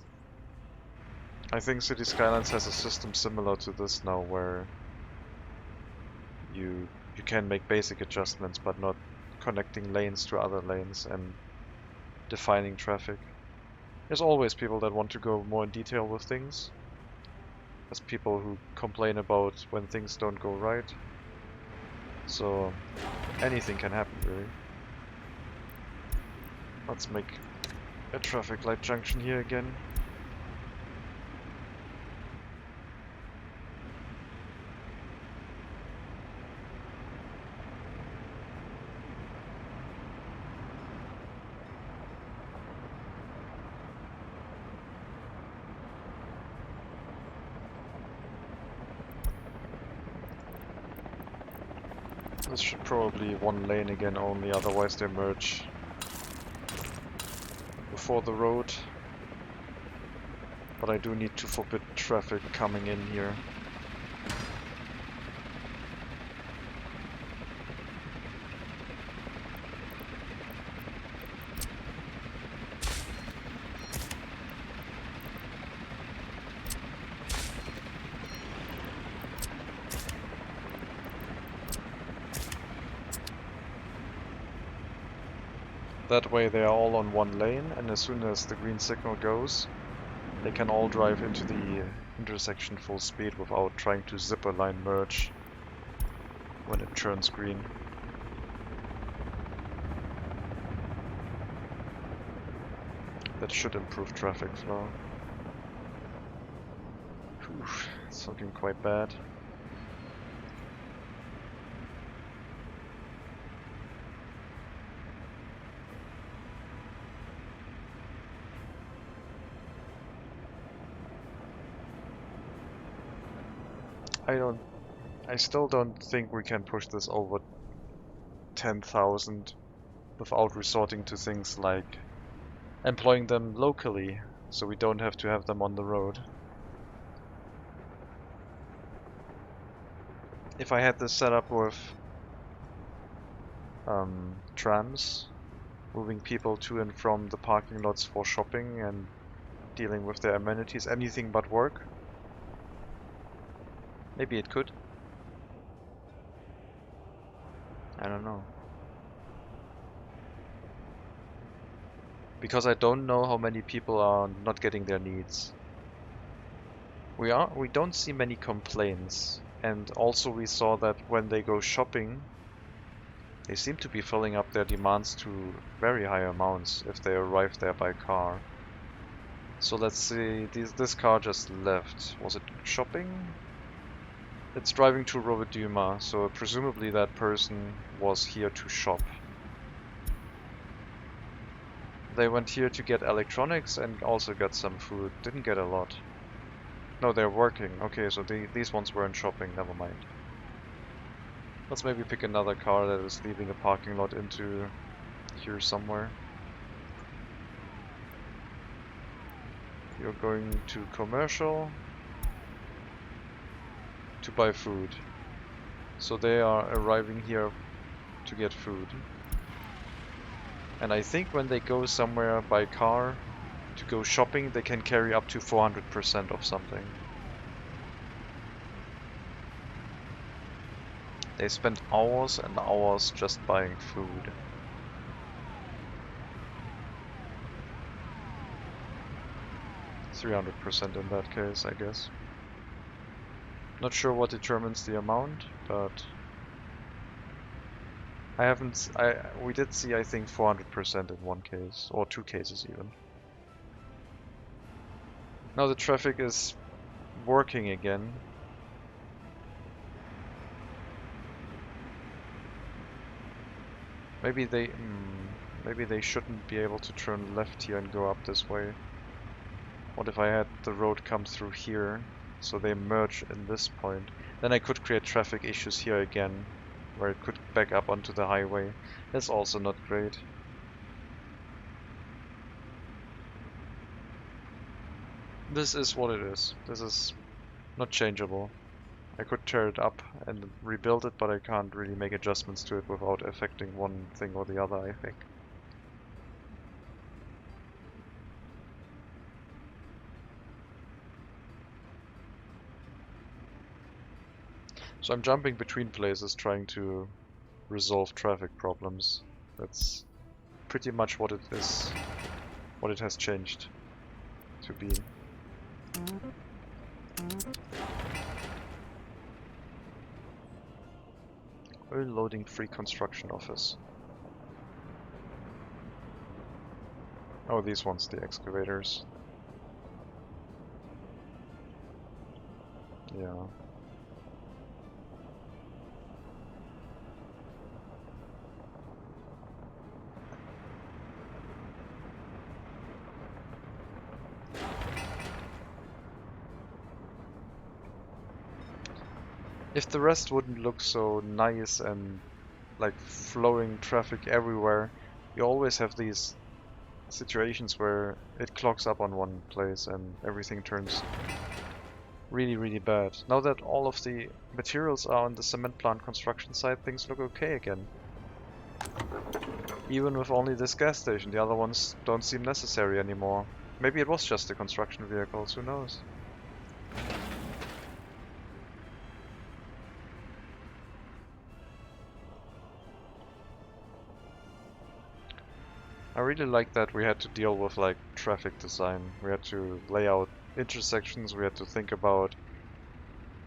I think City Skylines has a system similar to this now, where you can make basic adjustments, but not connecting lanes to other lanes and defining traffic. There's always people that want to go more in detail with things. There's people who complain about when things don't go right. So anything can happen, really. Let's make a traffic light junction here again. This should probably one lane again only, otherwise they merge before the road. But I do need to forbid traffic coming in here. That way they are all on one lane, and as soon as the green signal goes, they can all drive into the intersection full speed without trying to zipper line merge when it turns green. That should improve traffic flow. Whew, it's looking quite bad. I still don't think we can push this over 10,000 without resorting to things like employing them locally, so we don't have to have them on the road. If I had this set up with trams, moving people to and from the parking lots for shopping and dealing with their amenities, anything but work, maybe it could. I don't know. Because I don't know how many people are not getting their needs. We don't see many complaints, and also we saw that when they go shopping, They seem to be filling up their demands to very high amounts if they arrive there by car. So let's see, this car just left. Was it shopping? It's driving to Roveduma, so presumably that person was here to shop. They went here to get electronics and also got some food. Didn't get a lot. No, they're working. Okay, so these ones weren't shopping, never mind. Let's maybe pick another car that is leaving a parking lot into here somewhere. You're going to commercial to buy food. So they are arriving here to get food. And I think when they go somewhere by car to go shopping, they can carry up to 400% of something. They spend hours and hours just buying food. %300% in that case, I guess. Not sure what determines the amount, but we did see, I think, 400% in one case, or two cases even. Now the traffic is working again. Maybe they shouldn't be able to turn left here and go up this way. What if I had the road come through here, so they merge in this point? Then I could create traffic issues here again, where it could back up onto the highway. That's also not great. This is what it is. This is not changeable. I could tear it up and rebuild it, but I can't really make adjustments to it without affecting one thing or the other, I think. So I'm jumping between places trying to resolve traffic problems. That's pretty much what it is, what it has changed to be. Oil loading free construction office. Oh, these ones, the excavators. Yeah. If the rest wouldn't look so nice and like flowing traffic everywhere, you always have these situations where it clogs up on one place and everything turns really, really bad. Now that all of the materials are on the cement plant construction site, things look okay again. Even with only this gas station, the other ones don't seem necessary anymore. Maybe it was just the construction vehicles, who knows? I really like that we had to deal with like traffic design. We had to lay out intersections, we had to think about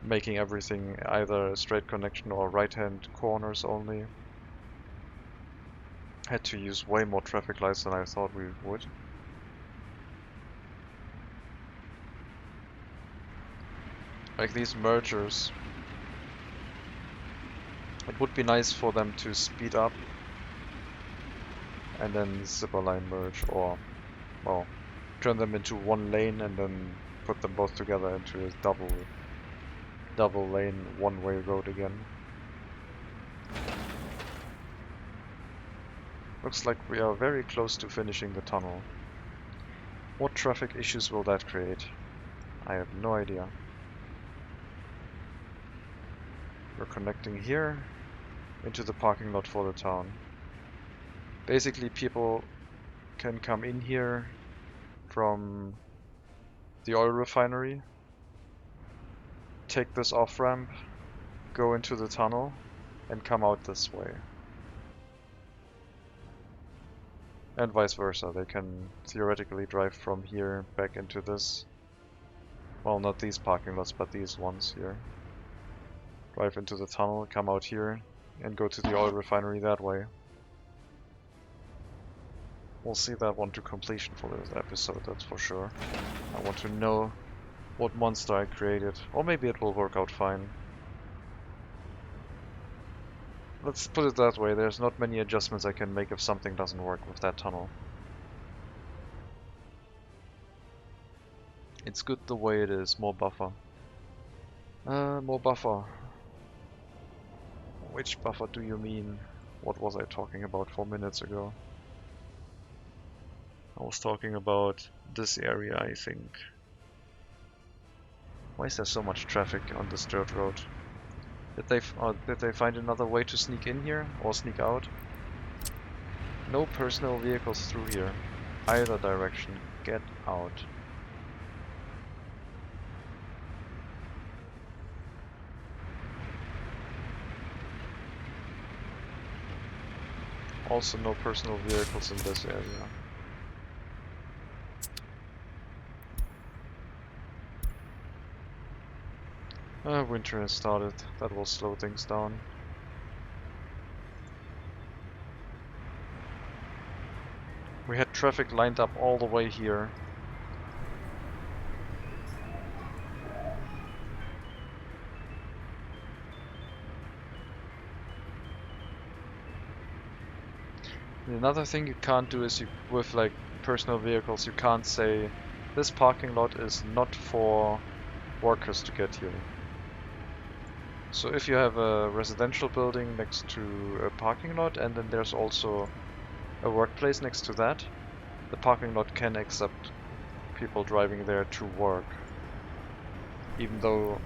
making everything either a straight connection or right-hand corners only. Had to use way more traffic lights than I thought we would. Like these mergers. It would be nice for them to speed up and then zipper line merge, or, well, turn them into one lane and then put them both together into a double lane one-way road again. Looks like we are very close to finishing the tunnel. What traffic issues will that create? I have no idea. We're connecting here into the parking lot for the town. Basically, people can come in here from the oil refinery, take this off-ramp, go into the tunnel, and come out this way. And vice versa, they can theoretically drive from here back into this. Well, not these parking lots, but these ones here. Drive into the tunnel, come out here, and go to the oil refinery that way. We'll see that one to completion for this episode, that's for sure. I want to know what monster I created, or maybe it will work out fine. Let's put it that way, there's not many adjustments I can make if something doesn't work with that tunnel. It's good the way it is, more buffer. More buffer. Which buffer do you mean? What was I talking about 4 minutes ago? I was talking about this area, I think. Why is there so much traffic on this dirt road? Did they find another way to sneak in here or sneak out? No personal vehicles through here. Either direction. Get out. Also no personal vehicles in this area. Winter has started. That will slow things down. We had traffic lined up all the way here. Another thing you can't do is with like personal vehicles, you can't say this parking lot is not for workers to get here. So if you have a residential building next to a parking lot and then there's also a workplace next to that, the parking lot can accept people driving there to work. Even though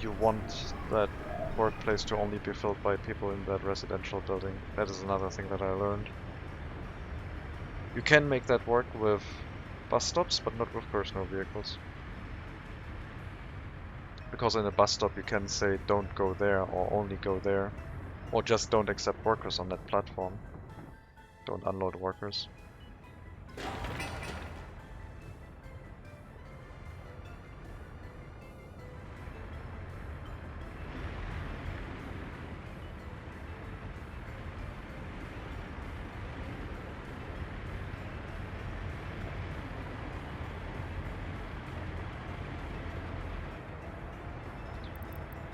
you want that workplace to only be filled by people in that residential building. That is another thing that I learned. You can make that work with bus stops, but not with personal vehicles. Because in a bus stop you can say don't go there or only go there, or just don't accept workers on that platform. Don't unload workers.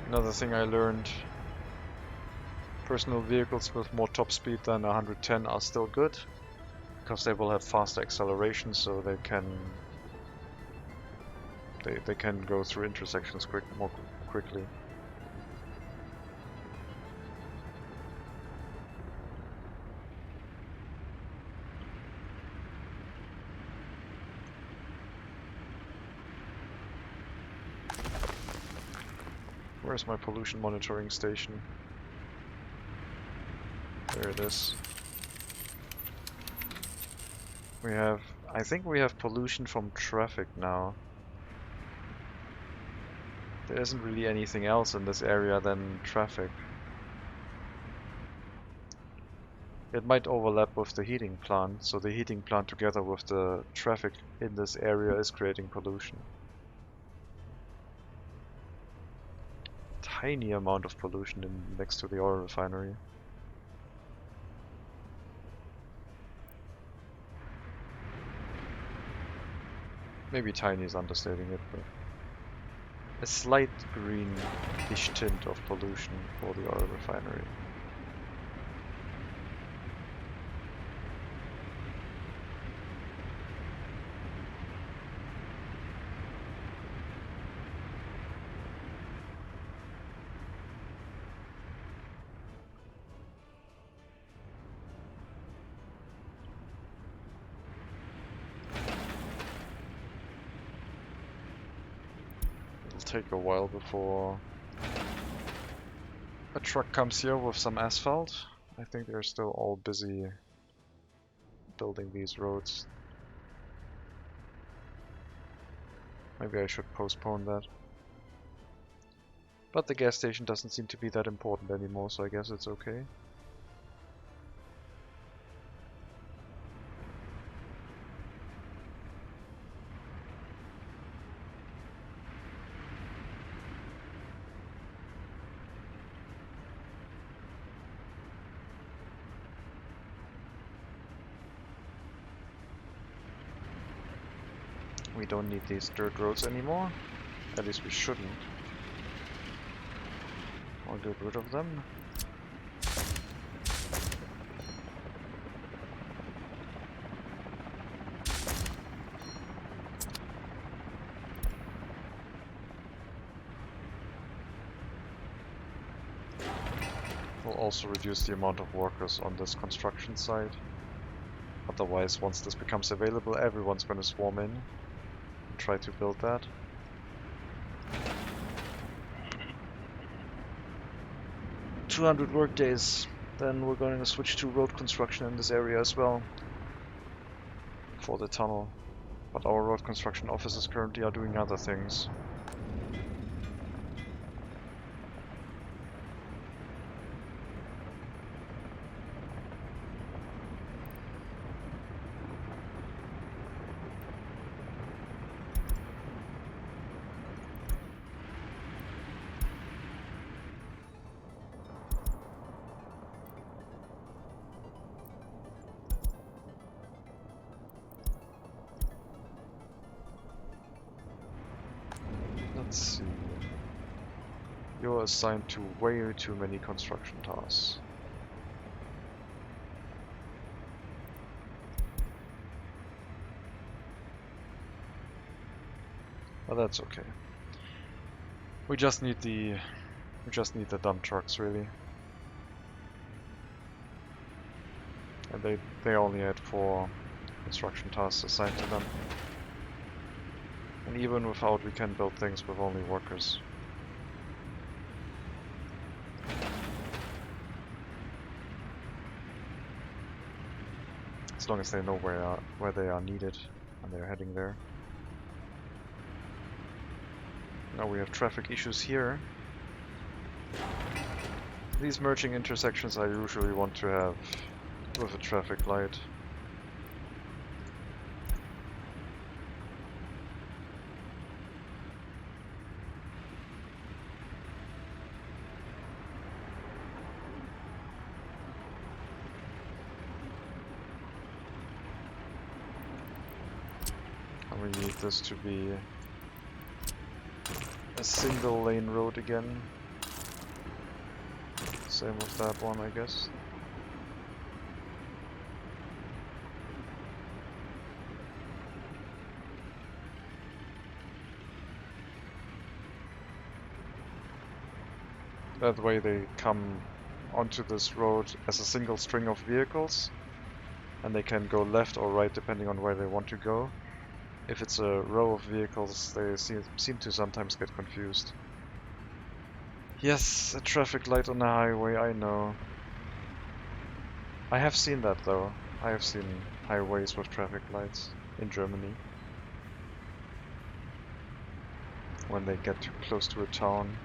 Another thing I learned, personal vehicles with more top speed than 110 are still good, because they will have faster acceleration, so they can go through intersections more quickly. Where's my pollution monitoring station? There it is. I think we have pollution from traffic now. There isn't really anything else in this area than traffic. It might overlap with the heating plant, so the heating plant together with the traffic in this area is creating pollution. Tiny amount of pollution next to the oil refinery. Maybe tiny is understating it, but a slight greenish tint of pollution for the oil refinery. Take a while before a truck comes here with some asphalt. I think they're still all busy building these roads. Maybe I should postpone that. But the gas station doesn't seem to be that important anymore, so I guess it's okay. We don't need these dirt roads anymore. At least we shouldn't. I'll get rid of them. We'll also reduce the amount of workers on this construction site. Otherwise, once this becomes available, everyone's going to swarm in and try to build that. "200 work days, then we're going to switch to road construction in this area as well for the tunnel. But our road construction officers currently are doing other things. Let's see. You're assigned to way too many construction tasks. But that's okay. We just need the dump trucks, really. And they only had 4 construction tasks assigned to them. And even without, we can build things with only workers. As long as they know where they are needed and they're heading there. Now we have traffic issues here. These merging intersections I usually want to have with a traffic light. And we need this to be a single lane road again. Same with that one, I guess. That way they come onto this road as a single string of vehicles, and they can go left or right depending on where they want to go. If it's a row of vehicles, they seem to sometimes get confused. Yes, a traffic light on the highway, I know. I have seen that though. I have seen highways with traffic lights in Germany. When they get too close to a town.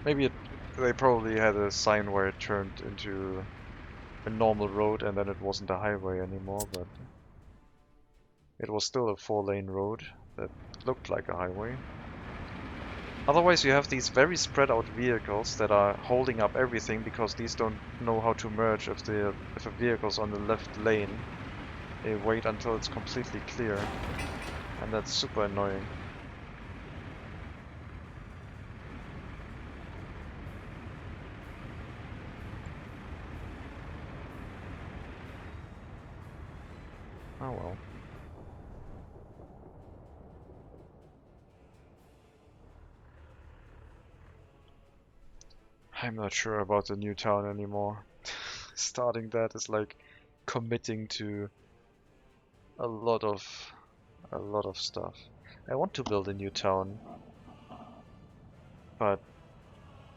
Maybe they probably had a sign where it turned into a normal road and then it wasn't a highway anymore, but it was still a 4-lane road that looked like a highway. Otherwise you have these very spread out vehicles that are holding up everything because these don't know how to merge if a vehicle's on the left lane. They wait until it's completely clear, and that's super annoying. Oh well. I'm not sure about the new town anymore. Starting that is like committing to a lot of stuff. I want to build a new town, but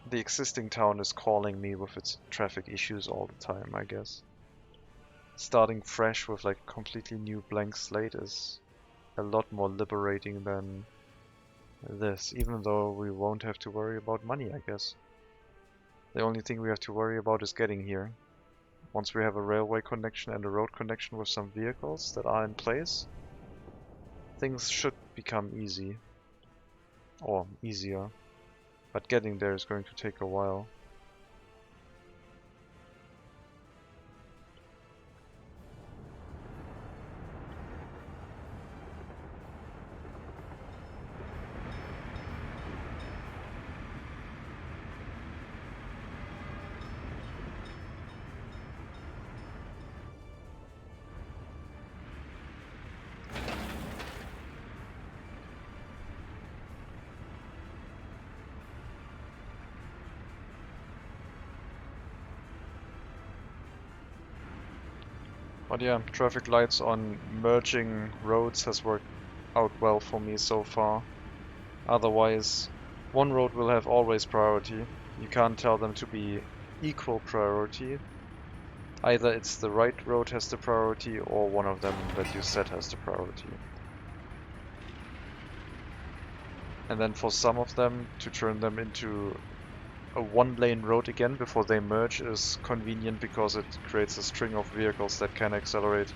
the existing town is calling me with its traffic issues all the time, I guess. Starting fresh with like a completely new blank slate is a lot more liberating than this, even though we won't have to worry about money, I guess. The only thing we have to worry about is getting here. Once we have a railway connection and a road connection with some vehicles that are in place, things should become easy. Or easier. But getting there is going to take a while. But yeah, traffic lights on merging roads has worked out well for me so far. Otherwise, one road will have always priority. You can't tell them to be equal priority. Either it's the right road has the priority, or one of them that you set has the priority. And then for some of them, to turn them into a one-lane road again before they merge is convenient because it creates a string of vehicles that can accelerate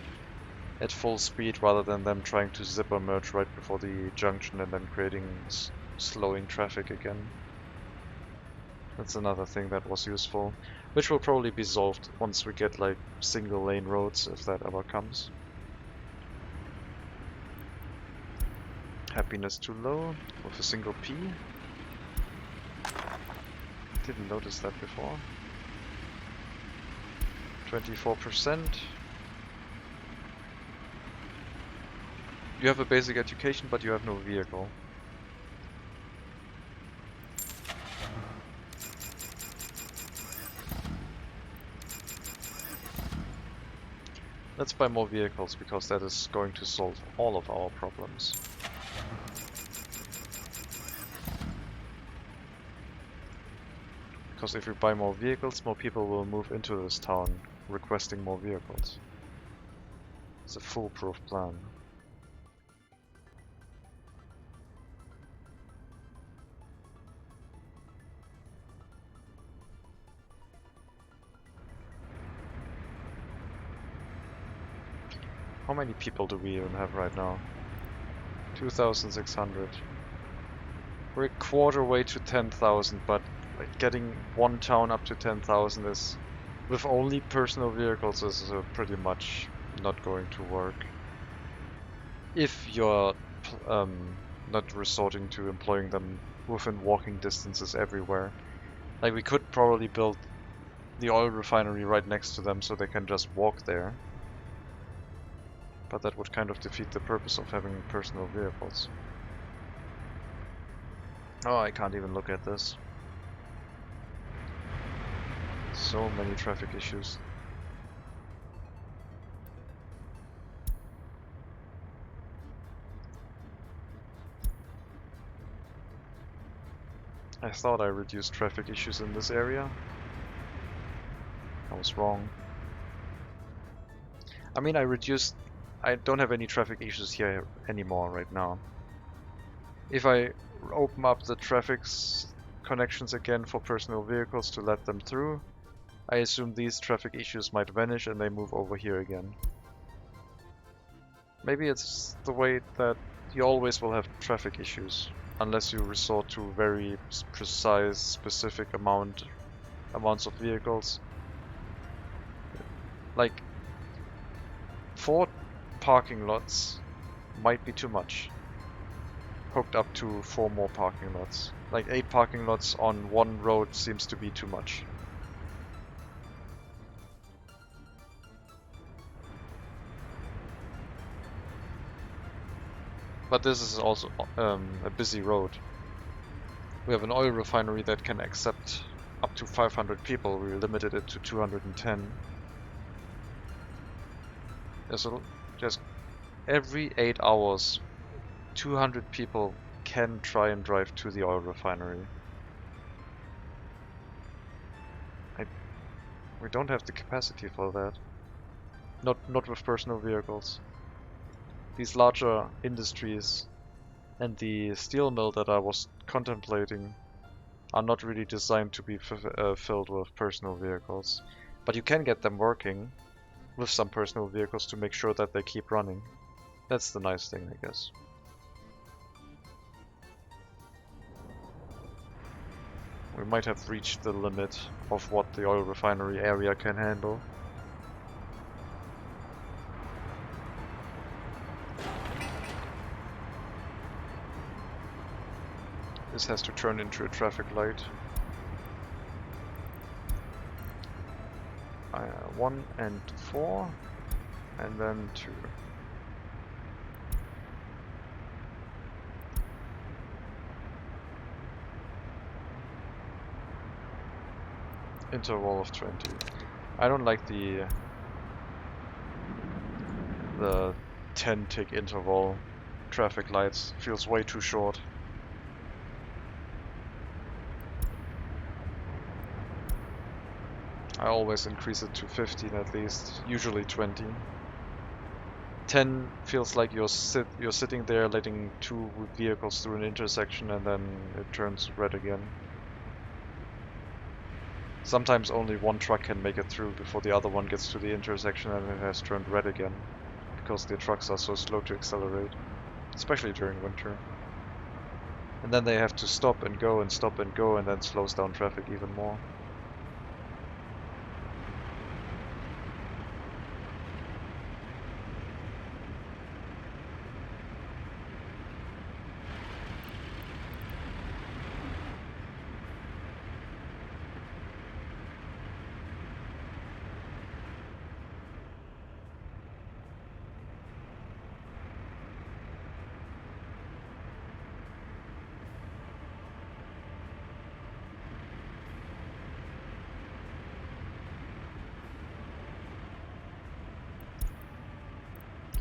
at full speed rather than them trying to zipper merge right before the junction and then creating slowing traffic again. That's another thing that was useful, which will probably be solved once we get like single lane roads, if that ever comes. Happiness too low with a single P. Didn't notice that before. 24%. You have a basic education, but you have no vehicle. Let's buy more vehicles, because that is going to solve all of our problems. Because if we buy more vehicles, more people will move into this town, requesting more vehicles. It's a foolproof plan. How many people do we even have right now? 2,600. We're a quarter way to 10,000, but like getting one town up to 10,000 is, with only personal vehicles, is pretty much not going to work. If you're not resorting to employing them within walking distances everywhere. Like, we could probably build the oil refinery right next to them so they can just walk there. But that would kind of defeat the purpose of having personal vehicles. Oh, I can't even look at this. So many traffic issues. I thought I reduced traffic issues in this area. I was wrong. I mean, I don't have any traffic issues here anymore right now. If I open up the traffic connections again for personal vehicles to let them through, I assume these traffic issues might vanish and they move over here again. Maybe it's the way that you always will have traffic issues, unless you resort to very precise, specific amounts of vehicles. Like, 4 parking lots might be too much, hooked up to 4 more parking lots. Like 8 parking lots on one road seems to be too much. But this is also a busy road. We have an oil refinery that can accept up to 500 people. We limited it to 210. Just every 8 hours, 200 people can try and drive to the oil refinery. We don't have the capacity for that. Not with personal vehicles. These larger industries and the steel mill that I was contemplating are not really designed to be filled with personal vehicles. But you can get them working with some personal vehicles to make sure that they keep running. That's the nice thing, I guess. We might have reached the limit of what the oil refinery area can handle. This has to turn into a traffic light. 1 and 4, and then 2. Interval of 20. I don't like the The 10 tick interval traffic lights feels way too short. I always increase it to 15 at least, usually 20. 10 feels like you're sitting there letting two vehicles through an intersection and then it turns red again. Sometimes only one truck can make it through before the other one gets to the intersection and it has turned red again, because the trucks are so slow to accelerate, especially during winter. And then they have to stop and go and stop and go, and then slows down traffic even more.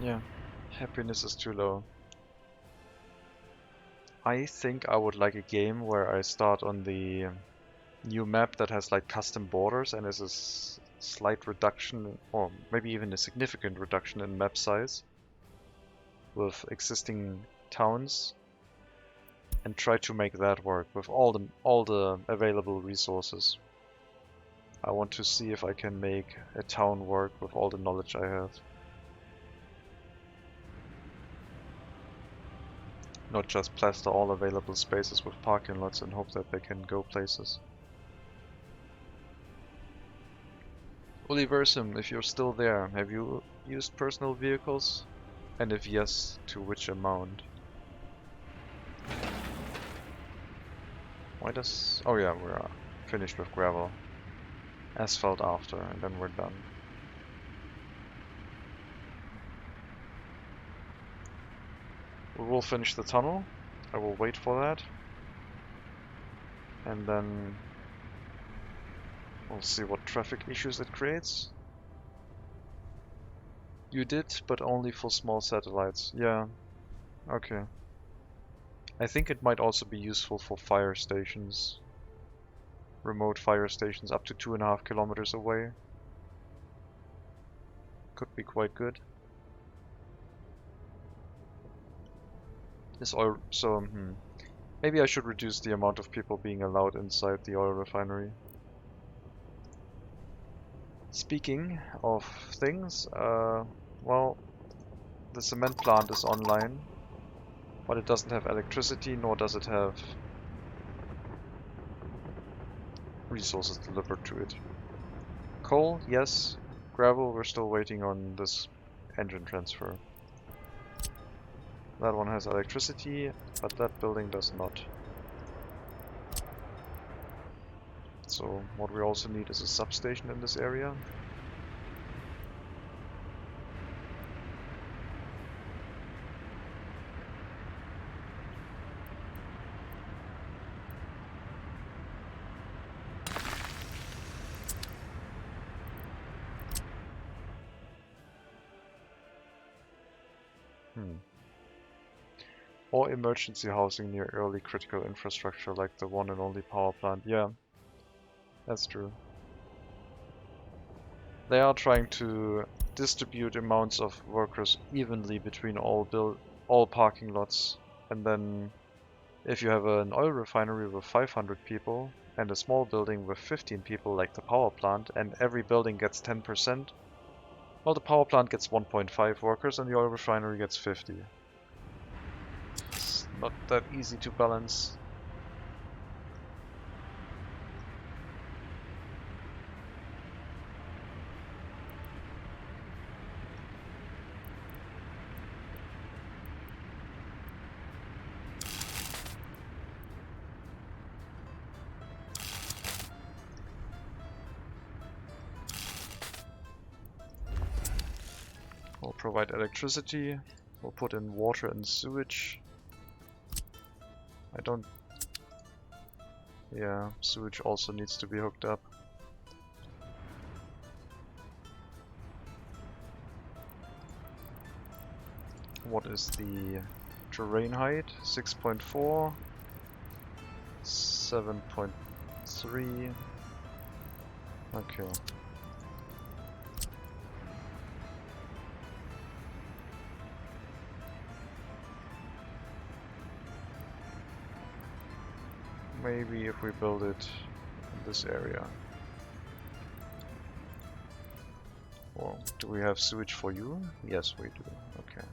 Yeah, happiness is too low. I think I would like a game where I start on the new map that has like custom borders and is a slight reduction, or maybe even a significant reduction in map size, with existing towns, and try to make that work with all the available resources. I want to see if I can make a town work with all the knowledge I have. Not just plaster all available spaces with parking lots and hope that they can go places. Oliversum, if you're still there, have you used personal vehicles? And if yes, to which amount? Why does... Oh yeah, we're finished with gravel. Asphalt after, and then we're done. We will finish the tunnel. I will wait for that. And then we'll see what traffic issues it creates. You did, but only for small satellites. Yeah. Okay. I think it might also be useful for fire stations. Remote fire stations up to 2.5 kilometers away. Could be quite good. This oil... So, maybe I should reduce the amount of people being allowed inside the oil refinery. Speaking of things, well, the cement plant is online, but it doesn't have electricity, nor does it have resources delivered to it. Coal, yes. Gravel, we're still waiting on this engine transfer. That one has electricity, but that building does not. So what we also need is a substation in this area. Or emergency housing near early critical infrastructure like the one and only power plant. Yeah, that's true. They are trying to distribute amounts of workers evenly between all parking lots, and then if you have an oil refinery with 500 people and a small building with 15 people like the power plant, and every building gets 10%, well, the power plant gets 1.5 workers and the oil refinery gets 50. It's not that easy to balance. We'll provide electricity, we'll put in water and sewage. Yeah, sewage also needs to be hooked up. What is the terrain height? 6.4, 7.3. Okay. Maybe if we build it in this area. Well, do we have sewage for you? Yes, we do. Okay.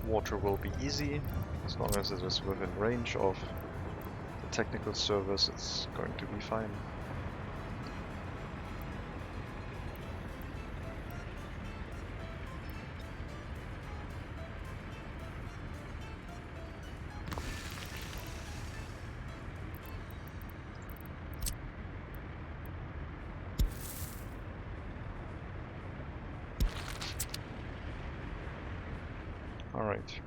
Water will be easy, as long as it is within range of the technical service, it's going to be fine. Alright.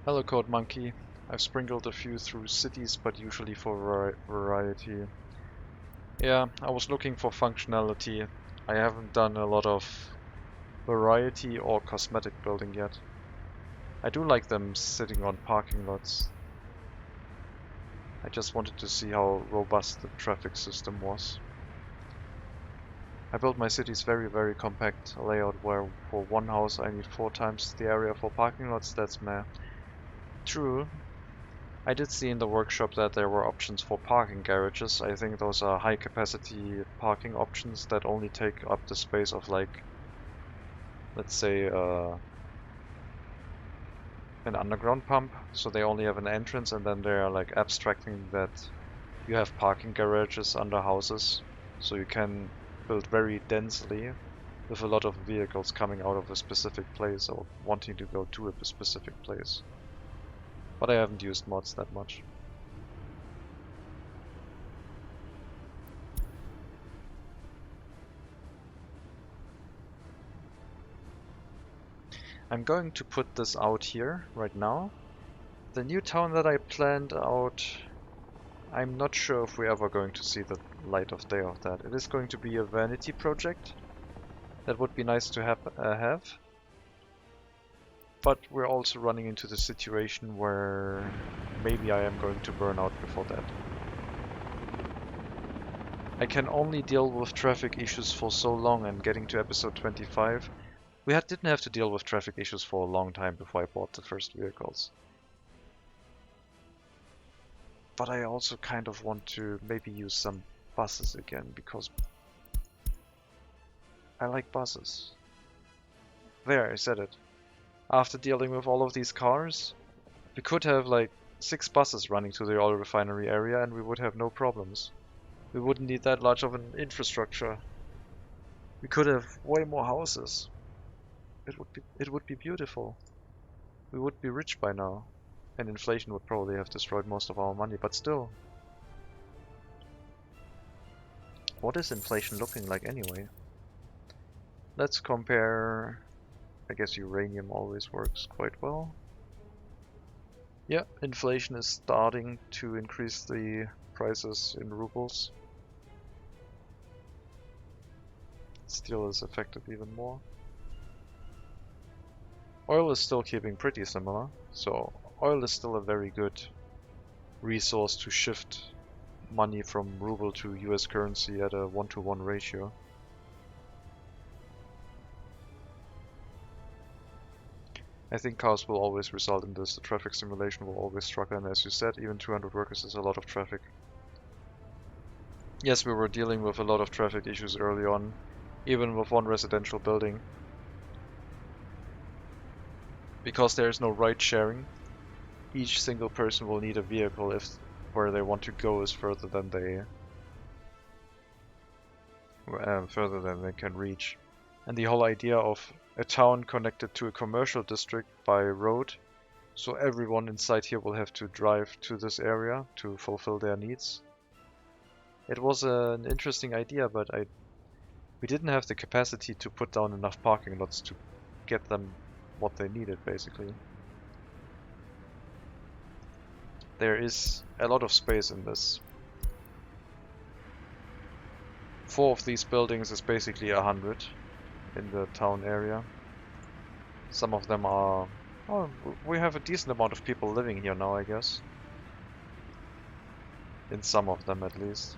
Hello Code Monkey. I've sprinkled a few through cities, but usually for variety. Yeah, I was looking for functionality. I haven't done a lot of variety or cosmetic building yet. I do like them sitting on parking lots. I just wanted to see how robust the traffic system was. I built my cities very compact, a layout where for one house I need 4 times the area for parking lots. That's meh. True. I did see in the workshop that there were options for parking garages. I think those are high capacity parking options that only take up the space of, like, let's say an underground pump, so they only have an entrance, and then they're like abstracting that you have parking garages under houses, so you can build very densely with a lot of vehicles coming out of a specific place or wanting to go to a specific place. But I haven't used mods that much. I'm going to put this out here right now. The new town that I planned out, I'm not sure if we're ever going to see the light of day of that. It is going to be a vanity project. That would be nice to have. But we're also running into the situation where maybe I am going to burn out before that. I can only deal with traffic issues for so long, and getting to episode 25, we didn't have to deal with traffic issues for a long time before I bought the first vehicles. But I also kind of want to maybe use some buses again, because I like buses. There, I said it. After dealing with all of these cars, we could have like 6 buses running to the oil refinery area and we would have no problems. We wouldn't need that large of an infrastructure. We could have way more houses. It would be beautiful. We would be rich by now. And inflation would probably have destroyed most of our money, but still. What is inflation looking like anyway? Let's compare. I guess uranium always works quite well. Yeah, inflation is starting to increase the prices in rubles. Steel is affected even more. Oil is still keeping pretty similar, so oil is still a very good resource to shift money from ruble to US currency at a 1-to-1 ratio. I think chaos will always result in this. The traffic simulation will always struggle, and as you said, even 200 workers is a lot of traffic. Yes, we were dealing with a lot of traffic issues early on, even with one residential building. Because there is no ride sharing, each single person will need a vehicle if where they want to go is further than they can reach. And the whole idea of a town connected to a commercial district by road, so everyone inside here will have to drive to this area to fulfill their needs. It was an interesting idea, but we didn't have the capacity to put down enough parking lots to get them what they needed, basically. There is a lot of space in this. 4 of these buildings is basically 100 in the town area. Some of them are... Oh, we have a decent amount of people living here now, I guess. In some of them, at least.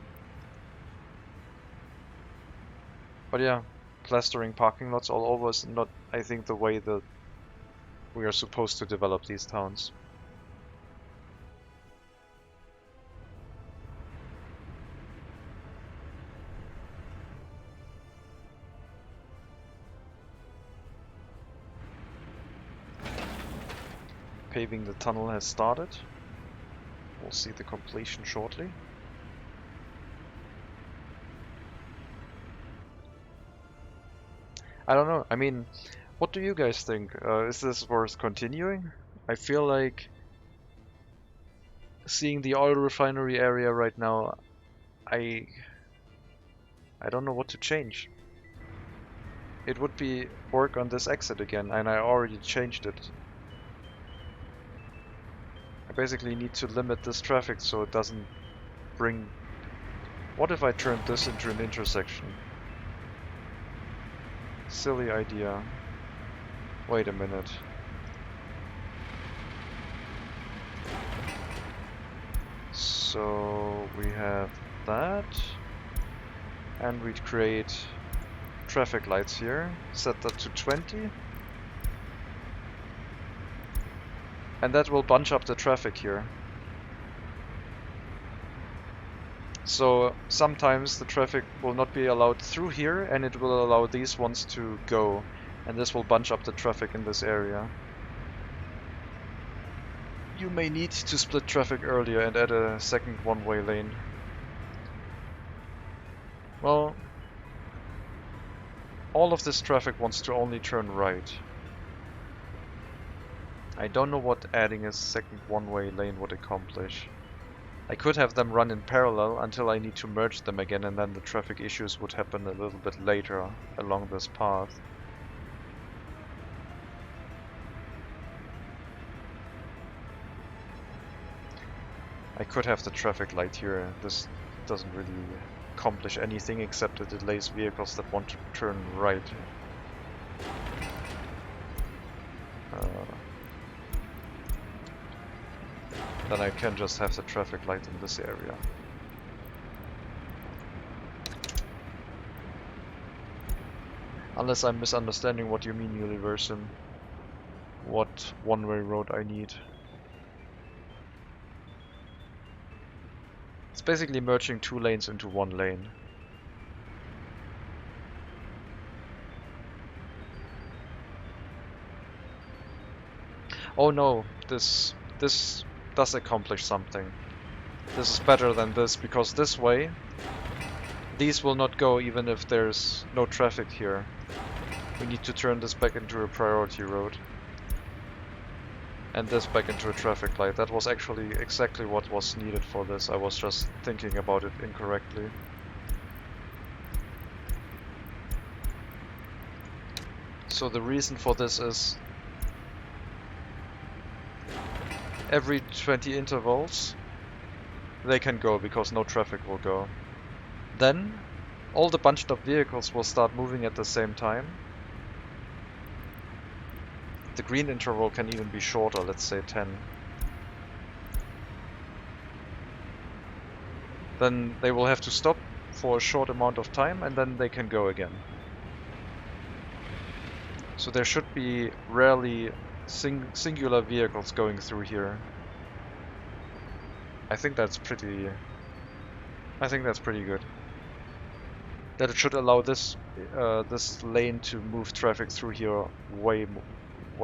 But yeah, plastering parking lots all over is not, I think, the way that we are supposed to develop these towns. Paving the tunnel has started. We'll see the completion shortly. I don't know. I mean, what do you guys think? Is this worth continuing? I feel like seeing the oil refinery area right now, I don't know what to change. It would be work on this exit again, and I already changed it. I basically need to limit this traffic so it doesn't bring... What if I turned this into an intersection? Silly idea. Wait a minute. So we have that. And we'd create traffic lights here. Set that to 20. And that will bunch up the traffic here. So sometimes the traffic will not be allowed through here, and it will allow these ones to go. And this will bunch up the traffic in this area. You may need to split traffic earlier and add a second one-way lane. Well, all of this traffic wants to only turn right. I don't know what adding a second one-way lane would accomplish. I could have them run in parallel until I need to merge them again, and then the traffic issues would happen a little bit later along this path. I could have the traffic light here. This doesn't really accomplish anything except it delays vehicles that want to turn right. Then I can just have the traffic light in this area. Unless I'm misunderstanding what you mean, Universum. What one-way road I need. It's basically merging 2 lanes into 1 lane. Oh no, this does accomplish something. This is better than this, because this way these will not go even if there's no traffic here. We need to turn this back into a priority road. And this back into a traffic light. That was actually exactly what was needed for this. I was just thinking about it incorrectly. So the reason for this is every 20 intervals they can go because no traffic will go. Then all the bunched up vehicles will start moving at the same time. The green interval can even be shorter, let's say 10. Then they will have to stop for a short amount of time and then they can go again. So there should be rarely singular vehicles going through here. I think that's pretty good. That it should allow this this lane to move traffic through here way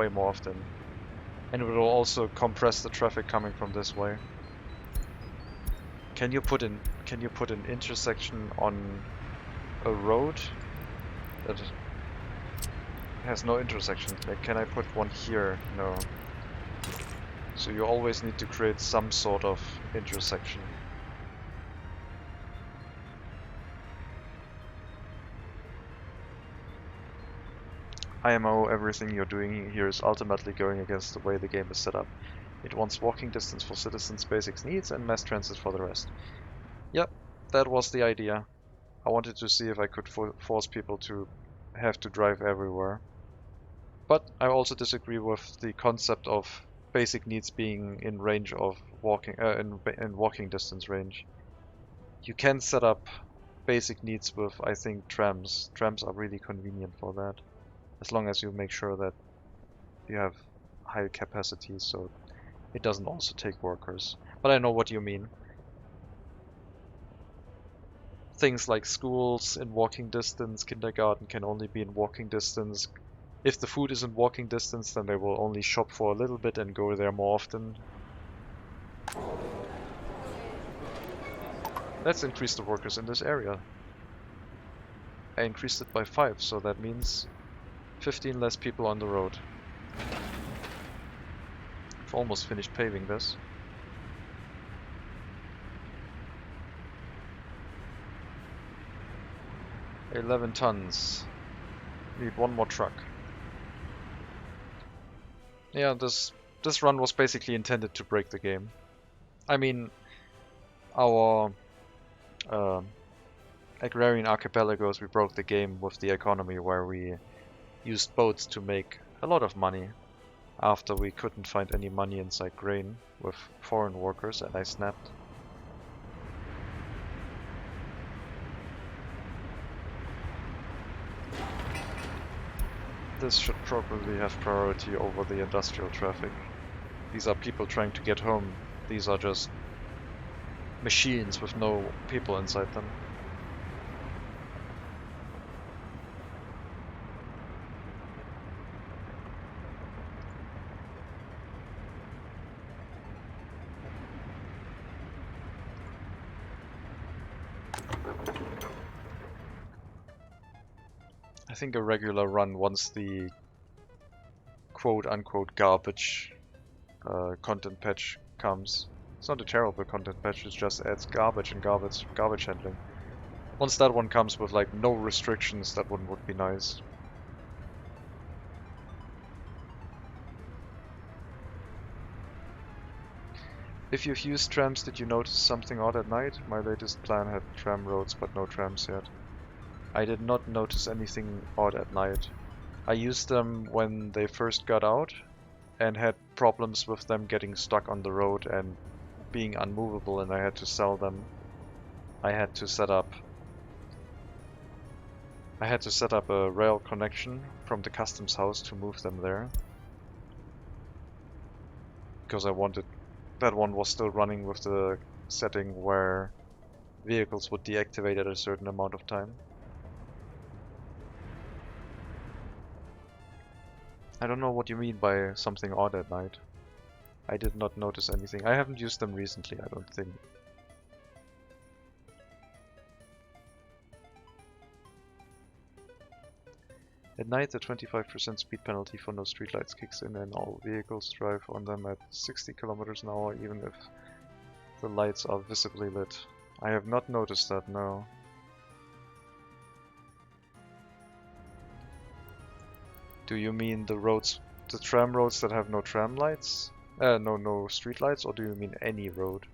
more often. And it will also compress the traffic coming from this way. Can you put an intersection on a road that has no intersection? Like, can I put one here? No. So you always need to create some sort of intersection. IMO, everything you're doing here is ultimately going against the way the game is set up. It wants walking distance for citizens' basic needs and mass transit for the rest. Yep, that was the idea. I wanted to see if I could force people to have to drive everywhere. But I also disagree with the concept of basic needs being in range of walking, in walking distance range. You can set up basic needs with, I think, trams. Trams are really convenient for that, as long as you make sure that you have high capacity, so it doesn't also take workers. But I know what you mean. Things like schools in walking distance, kindergarten can only be in walking distance. If the food is in walking distance, then they will only shop for a little bit and go there more often. Let's increase the workers in this area. I increased it by 5, so that means 15 less people on the road. I've almost finished paving this. $11 tons. Need one more truck. Yeah, this run was basically intended to break the game. I mean, our agrarian archipelagos, we broke the game with the economy, where we used boats to make a lot of money after we couldn't find any money inside grain with foreign workers, and I snapped. This should probably have priority over the industrial traffic. These are people trying to get home. These are just machines with no people inside them. I think a regular run, once the quote-unquote garbage content patch comes. It's not a terrible content patch, it just adds garbage and garbage handling. Once that one comes with like no restrictions, that one would be nice. If you've used trams, did you notice something odd at night? My latest plan had tram roads, but no trams yet. I did not notice anything odd at night. I used them when they first got out and had problems with them getting stuck on the road and being unmovable, and I had to sell them. I had to set up a rail connection from the customs house to move them there, because I wanted that one was still running with the setting where vehicles would deactivate at a certain amount of time. I don't know what you mean by something odd at night. I did not notice anything. I haven't used them recently, I don't think. At night, the 25% speed penalty for no streetlights kicks in and all vehicles drive on them at 60 kilometers an hour, even if the lights are visibly lit. I have not noticed that, no. Do you mean the roads, the tram roads that have no tram lights? No street lights, or do you mean any road?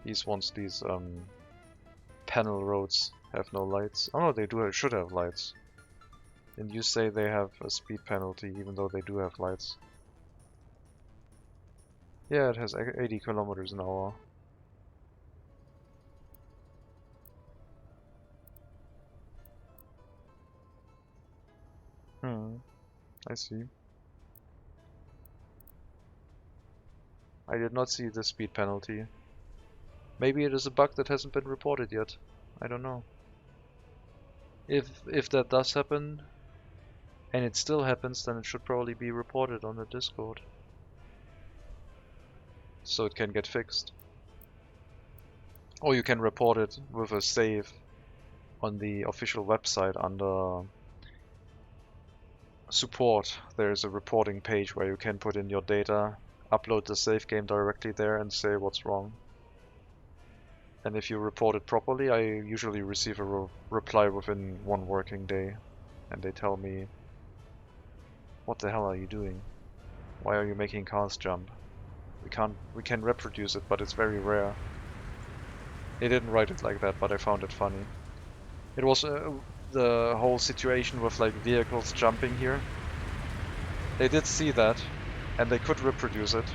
These panel roads have no lights. Oh no, they should have lights. And you say they have a speed penalty even though they do have lights. Yeah, it has 80 kilometers an hour. I see. I did not see the speed penalty. Maybe it is a bug that hasn't been reported yet. I don't know. If that does happen, and it still happens, then it should probably be reported on the Discord, so it can get fixed. Or you can report it with a save on the official website under support. There's a reporting page where you can put in your data, upload the save game directly there and say what's wrong. And if you report it properly, I usually receive a reply within 1 working day, and they tell me, what the hell are you doing? Why are you making cars jump? We can reproduce it, but it's very rare. They didn't write it like that, but I found it funny. It was the whole situation with like vehicles jumping here. They did see that, and they could reproduce it.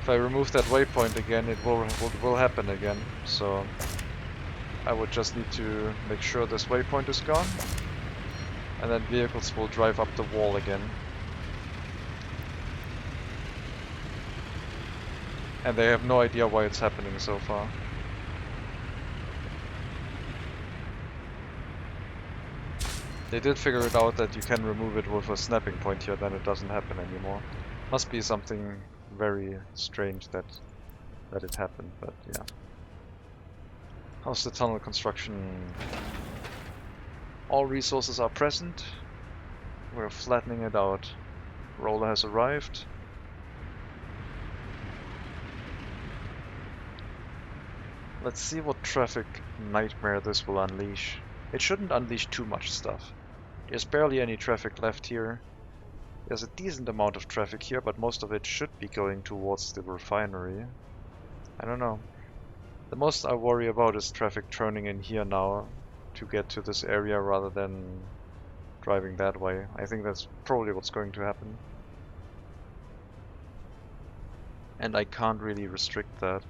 If I remove that waypoint again, it will happen again. So I would just need to make sure this waypoint is gone, and then vehicles will drive up the wall again. And they have no idea why it's happening so far. They did figure it out that you can remove it with a snapping point here, then it doesn't happen anymore. Must be something very strange that it happened, but yeah. How's the tunnel construction? All resources are present. We're flattening it out. Roller has arrived. Let's see what traffic nightmare this will unleash. It shouldn't unleash too much stuff. There's barely any traffic left here. There's a decent amount of traffic here, but most of it should be going towards the refinery. I don't know. The most I worry about is traffic turning in here now to get to this area rather than driving that way. I think that's probably what's going to happen. And I can't really restrict that.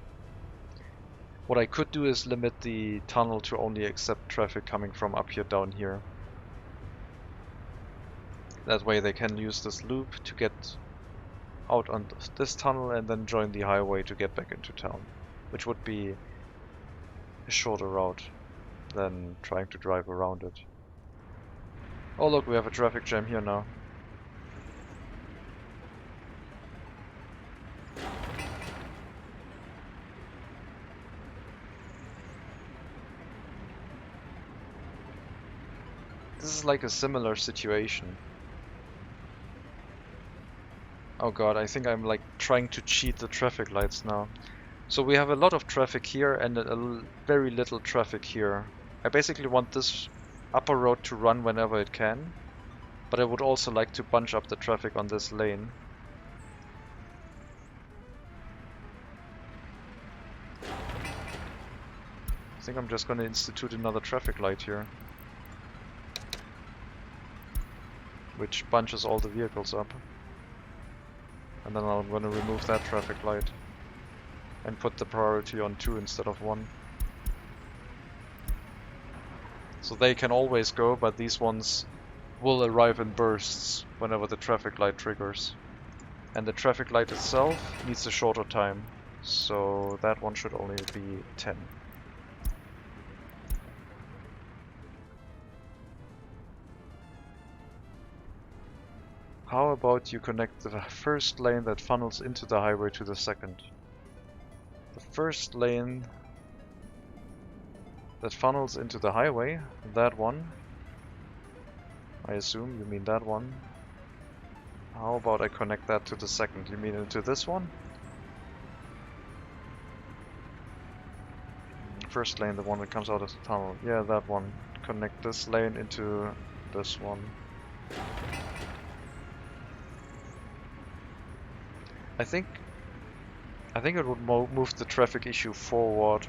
What I could do is limit the tunnel to only accept traffic coming from up here down here. That way they can use this loop to get out on this tunnel and then join the highway to get back into town, which would be a shorter route than trying to drive around it. Oh look, we have a traffic jam here now. This is like a similar situation. Oh god, I think I'm like trying to cheat the traffic lights now. So we have a lot of traffic here and very little traffic here. I basically want this upper road to run whenever it can, but I would also like to bunch up the traffic on this lane. I think I'm just going to institute another traffic light here, which bunches all the vehicles up. And then I'm going to remove that traffic light and put the priority on 2 instead of 1. So they can always go, but these ones will arrive in bursts whenever the traffic light triggers. And the traffic light itself needs a shorter time, so that one should only be 10. How about you connect the first lane that funnels into the highway to the second? The first lane that funnels into the highway, that one. I assume you mean that one. How about I connect that to the second? You mean into this one? First lane, the one that comes out of the tunnel. Yeah, that one. Connect this lane into this one. I think it would move the traffic issue forward.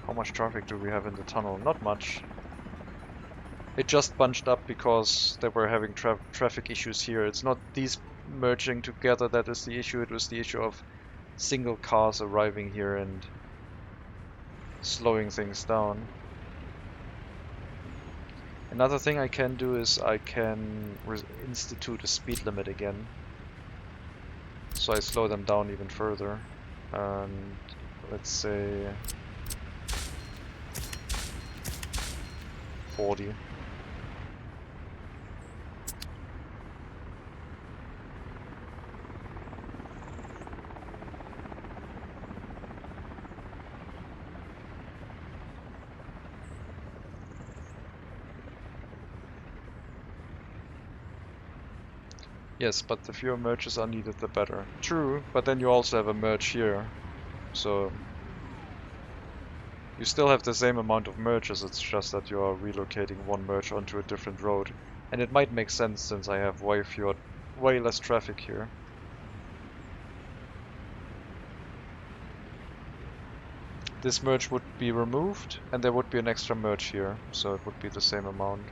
How much traffic do we have in the tunnel? Not much. It just bunched up because they were having traffic issues here. It's not these merging together that is the issue. It was the issue of single cars arriving here and slowing things down. Another thing I can do is I can institute a speed limit again, so I slow them down even further. And let's say 40. Yes, but the fewer merges are needed, the better. True, but then you also have a merge here, so you still have the same amount of merges, it's just that you are relocating one merge onto a different road. And it might make sense since I have way less traffic here. This merge would be removed, and there would be an extra merge here, so it would be the same amount.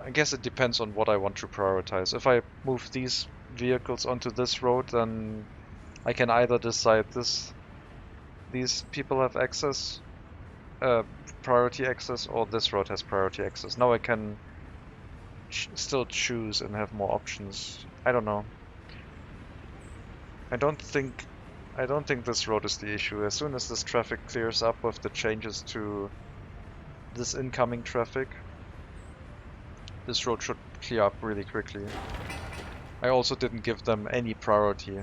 I guess it depends on what I want to prioritize. If I move these vehicles onto this road, then I can either decide these people have access, priority access, or this road has priority access. Now I can still choose and have more options. I don't know. I don't think this road is the issue. As soon as this traffic clears up with the changes to this incoming traffic, this road should clear up really quickly. I also didn't give them any priority.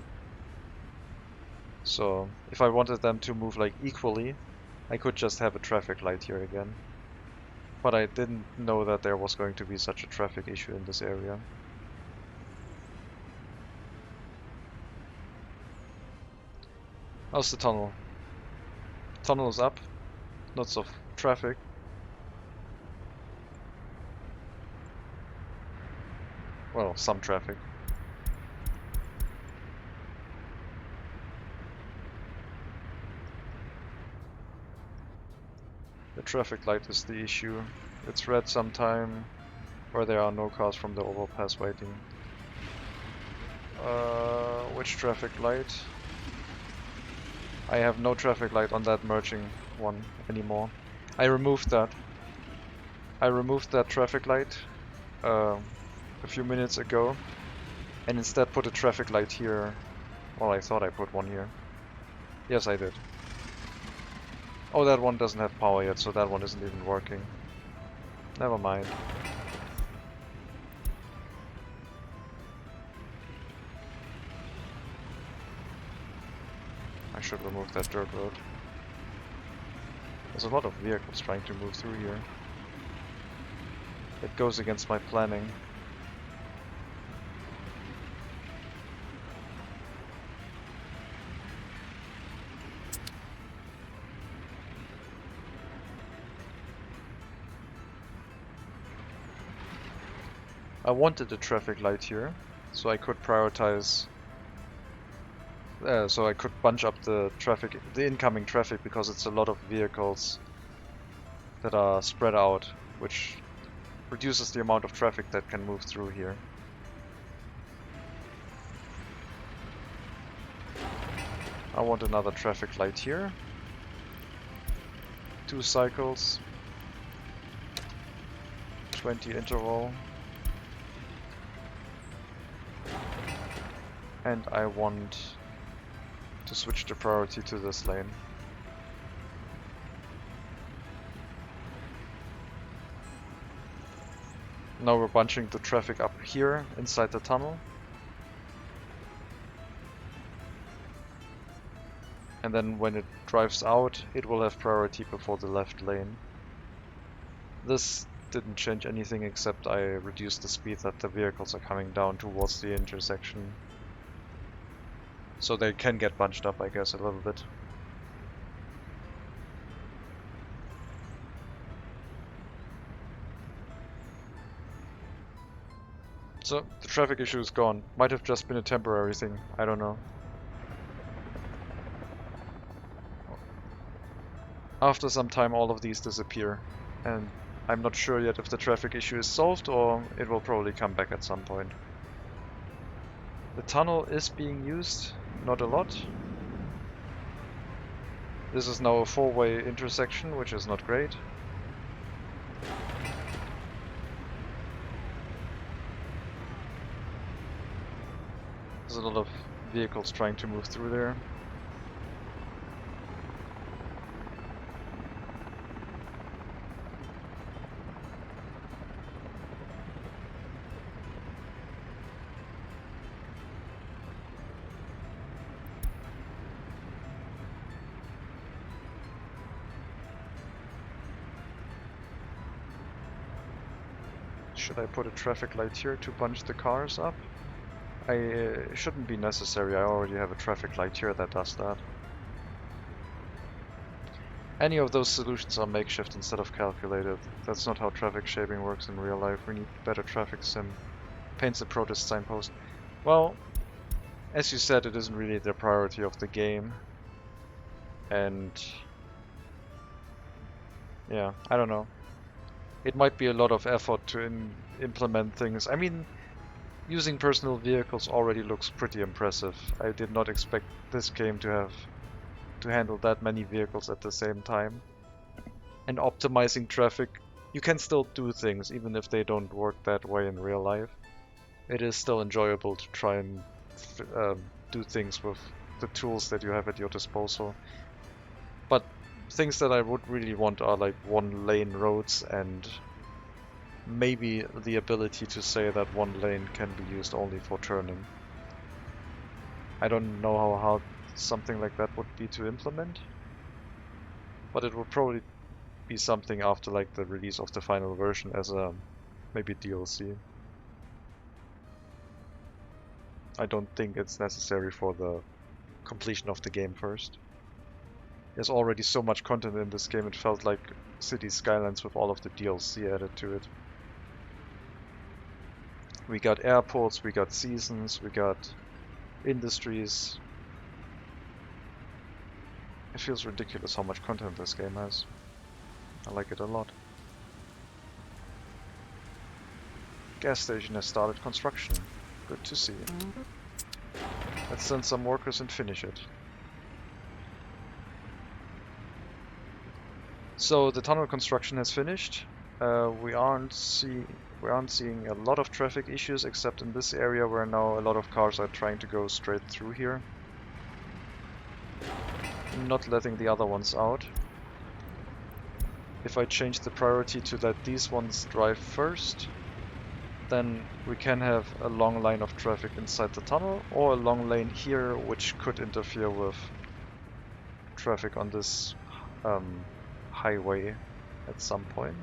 So if I wanted them to move like equally, I could just have a traffic light here again. But I didn't know that there was going to be such a traffic issue in this area. How's the tunnel? Tunnel is up. Lots of traffic. Well, some traffic. The traffic light is the issue. It's red sometime, where there are no cars from the overpass waiting. Which traffic light? I have no traffic light on that merging one anymore. I removed that. I removed that traffic light a few minutes ago, and instead put a traffic light here. Well, I thought I put one here. Yes, I did. Oh, that one doesn't have power yet, so that one isn't even working. Never mind. I should remove that dirt road. There's a lot of vehicles trying to move through here. It goes against my planning. I wanted a traffic light here, so I could prioritize. So I could bunch up the traffic, the incoming traffic, because it's a lot of vehicles that are spread out, which reduces the amount of traffic that can move through here. I want another traffic light here. 2 cycles. 20 interval. And I want to switch the priority to this lane. Now we're bunching the traffic up here inside the tunnel. And then when it drives out, it will have priority before the left lane. This didn't change anything except I reduced the speed that the vehicles are coming down towards the intersection. So they can get bunched up, I guess, a little bit. So the traffic issue is gone. Might have just been a temporary thing, I don't know. After some time all of these disappear, and I'm not sure yet if the traffic issue is solved or it will probably come back at some point. The tunnel is being used, not a lot. This is now a 4-way intersection, which is not great. There's a lot of vehicles trying to move through there. Should I put a traffic light here to bunch the cars up? It shouldn't be necessary, I already have a traffic light here that does that. Any of those solutions are makeshift instead of calculated. That's not how traffic shaping works in real life. We need better traffic sim. Paints a protest signpost. Well, as you said, it isn't really the priority of the game. And yeah, I don't know. It might be a lot of effort to implement things. I mean, using personal vehicles already looks pretty impressive. I did not expect this game to handle that many vehicles at the same time. And optimizing traffic, you can still do things even if they don't work that way in real life. It is still enjoyable to try and do things with the tools that you have at your disposal. But things that I would really want are like one-lane roads and maybe the ability to say that one lane can be used only for turning. I don't know how hard something like that would be to implement, but it would probably be something after like the release of the final version as a maybe DLC. I don't think it's necessary for the completion of the game first. There's already so much content in this game, it felt like Cities Skylines with all of the DLC added to it. We got airports, we got seasons, we got industries. It feels ridiculous how much content this game has. I like it a lot. Gas station has started construction. Good to see. Let's send some workers and finish it. So the tunnel construction has finished. We aren't seeing a lot of traffic issues except in this area where now a lot of cars are trying to go straight through here. Not letting the other ones out. If I change the priority to let these ones drive first, then we can have a long line of traffic inside the tunnel or a long lane here which could interfere with traffic on this highway at some point.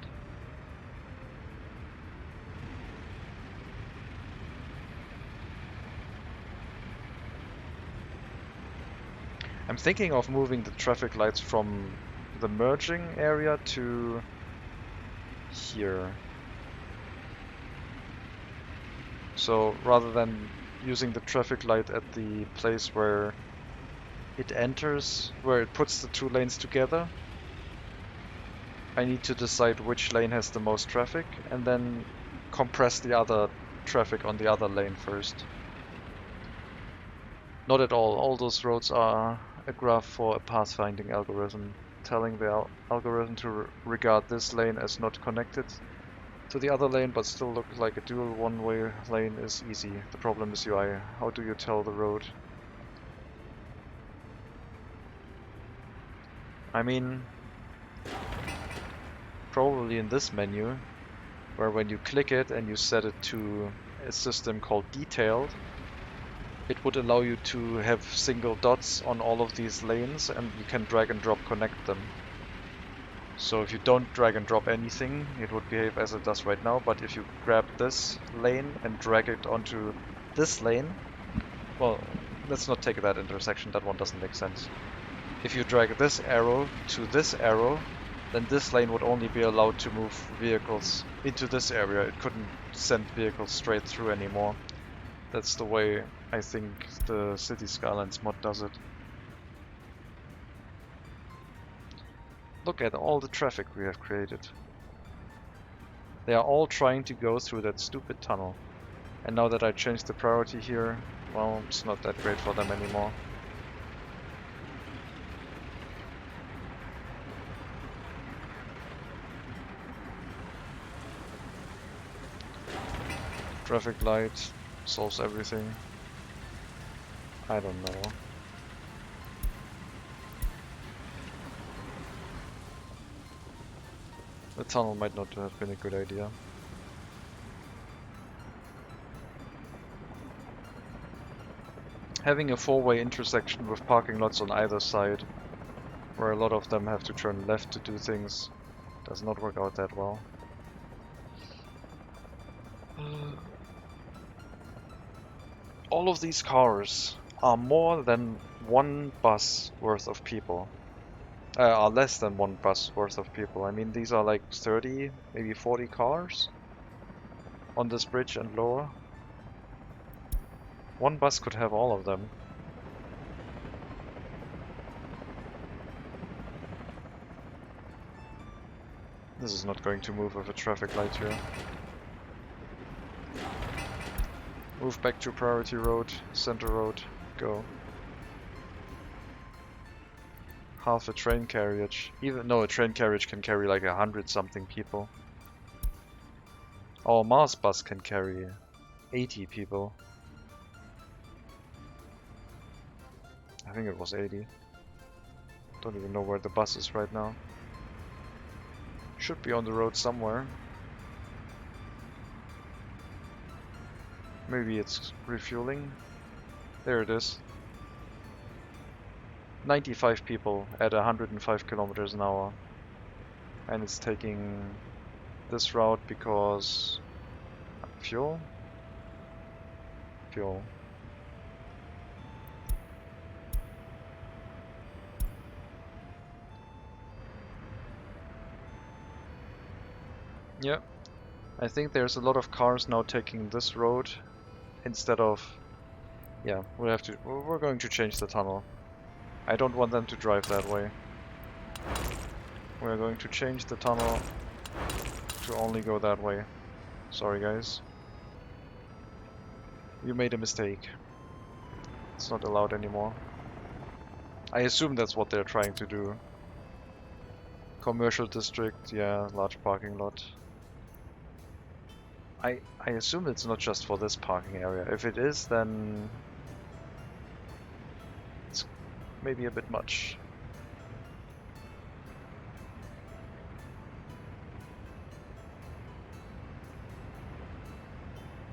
I'm thinking of moving the traffic lights from the merging area to here. So rather than using the traffic light at the place where it enters, where it puts the two lanes together, I need to decide which lane has the most traffic and then compress the other traffic on the other lane first. Not at all. All those roads are a graph for a pathfinding algorithm, telling the algorithm to regard this lane as not connected to the other lane but still look like a dual one-way lane is easy. The problem is UI. How do you tell the road? I mean, probably in this menu, where when you click it and you set it to a system called detailed, it would allow you to have single dots on all of these lanes and you can drag and drop connect them. So if you don't drag and drop anything, it would behave as it does right now, but if you grab this lane and drag it onto this lane, well, let's not take that intersection, that one doesn't make sense. If you drag this arrow to this arrow, then this lane would only be allowed to move vehicles into this area. It couldn't send vehicles straight through anymore. That's the way I think the City Skylines mod does it. Look at all the traffic we have created. They are all trying to go through that stupid tunnel. And now that I changed the priority here, well, it's not that great for them anymore. Traffic light solves everything. I don't know. The tunnel might not have been a good idea. Having a four-way intersection with parking lots on either side, where a lot of them have to turn left to do things, does not work out that well. All of these cars are more than one bus worth of people. Are less than one bus worth of people. I mean, these are like 30, maybe 40 cars on this bridge and lower. One bus could have all of them. This is not going to move with a traffic light here. Move back to priority road, center road, go. Half a train carriage. Even no, a train carriage can carry like 100 something people. Our Mars bus can carry 80 people. I think it was 80. Don't even know where the bus is right now. Should be on the road somewhere. Maybe it's refueling. There it is. 95 people at 105 kilometers an hour. And it's taking this route because... fuel? Fuel. Yeah, I think there's a lot of cars now taking this road instead of... yeah, we're going to change the tunnel. I don't want them to drive that way. We're going to change the tunnel to only go that way. Sorry guys. You made a mistake. It's not allowed anymore. I assume that's what they're trying to do. Commercial district, yeah, large parking lot. I assume it's not just for this parking area. If it is, then it's maybe a bit much.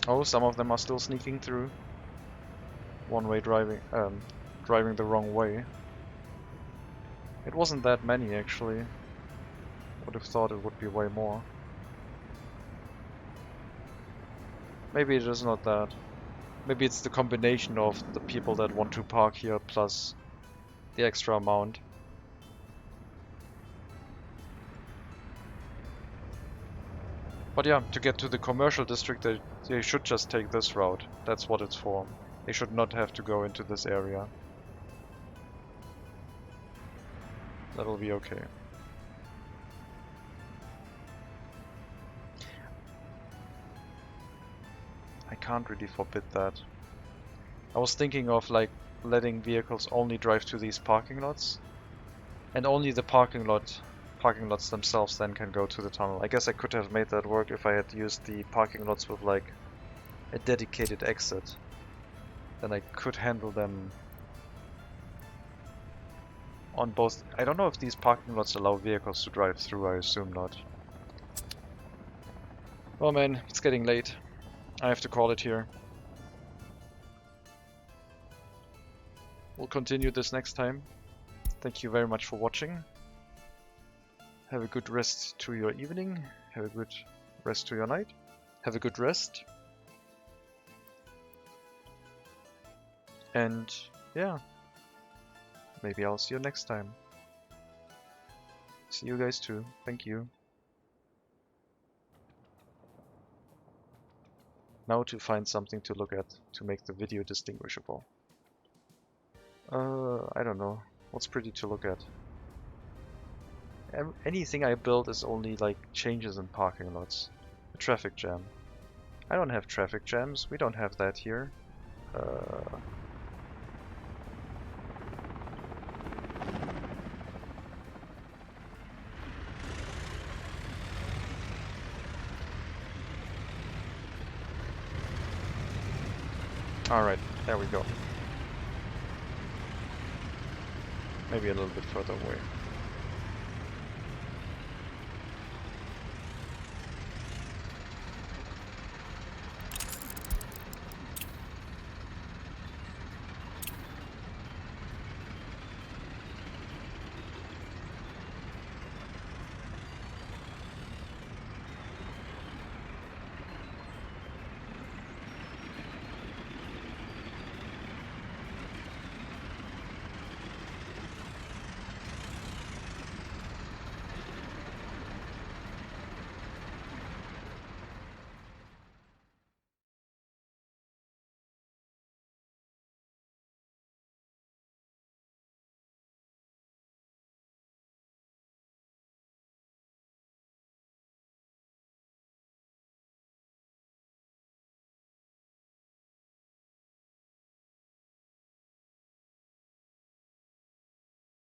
Oh, some of them are still sneaking through. One-way driving, driving the wrong way. It wasn't that many actually. Would have thought it would be way more. Maybe it is not that. Maybe it's the combination of the people that want to park here plus the extra amount. But yeah, to get to the commercial district, they should just take this route. That's what it's for. They should not have to go into this area. That'll be okay. I can't really forbid that. I was thinking of like letting vehicles only drive to these parking lots, and only the parking lots themselves then can go to the tunnel. I guess I could have made that work if I had used the parking lots with like a dedicated exit. Then I could handle them on both. I don't know if these parking lots allow vehicles to drive through. I assume not. Oh man, it's getting late. I have to call it here. We'll continue this next time. Thank you very much for watching. Have a good rest to your evening. Have a good rest to your night. Have a good rest. And yeah, maybe I'll see you next time. See you guys too. Thank you. Now to find something to look at to make the video distinguishable. I don't know. What's pretty to look at? Anything I build is only like changes in parking lots. A traffic jam. I don't have traffic jams. We don't have that here. Alright, there we go. Maybe a little bit further away.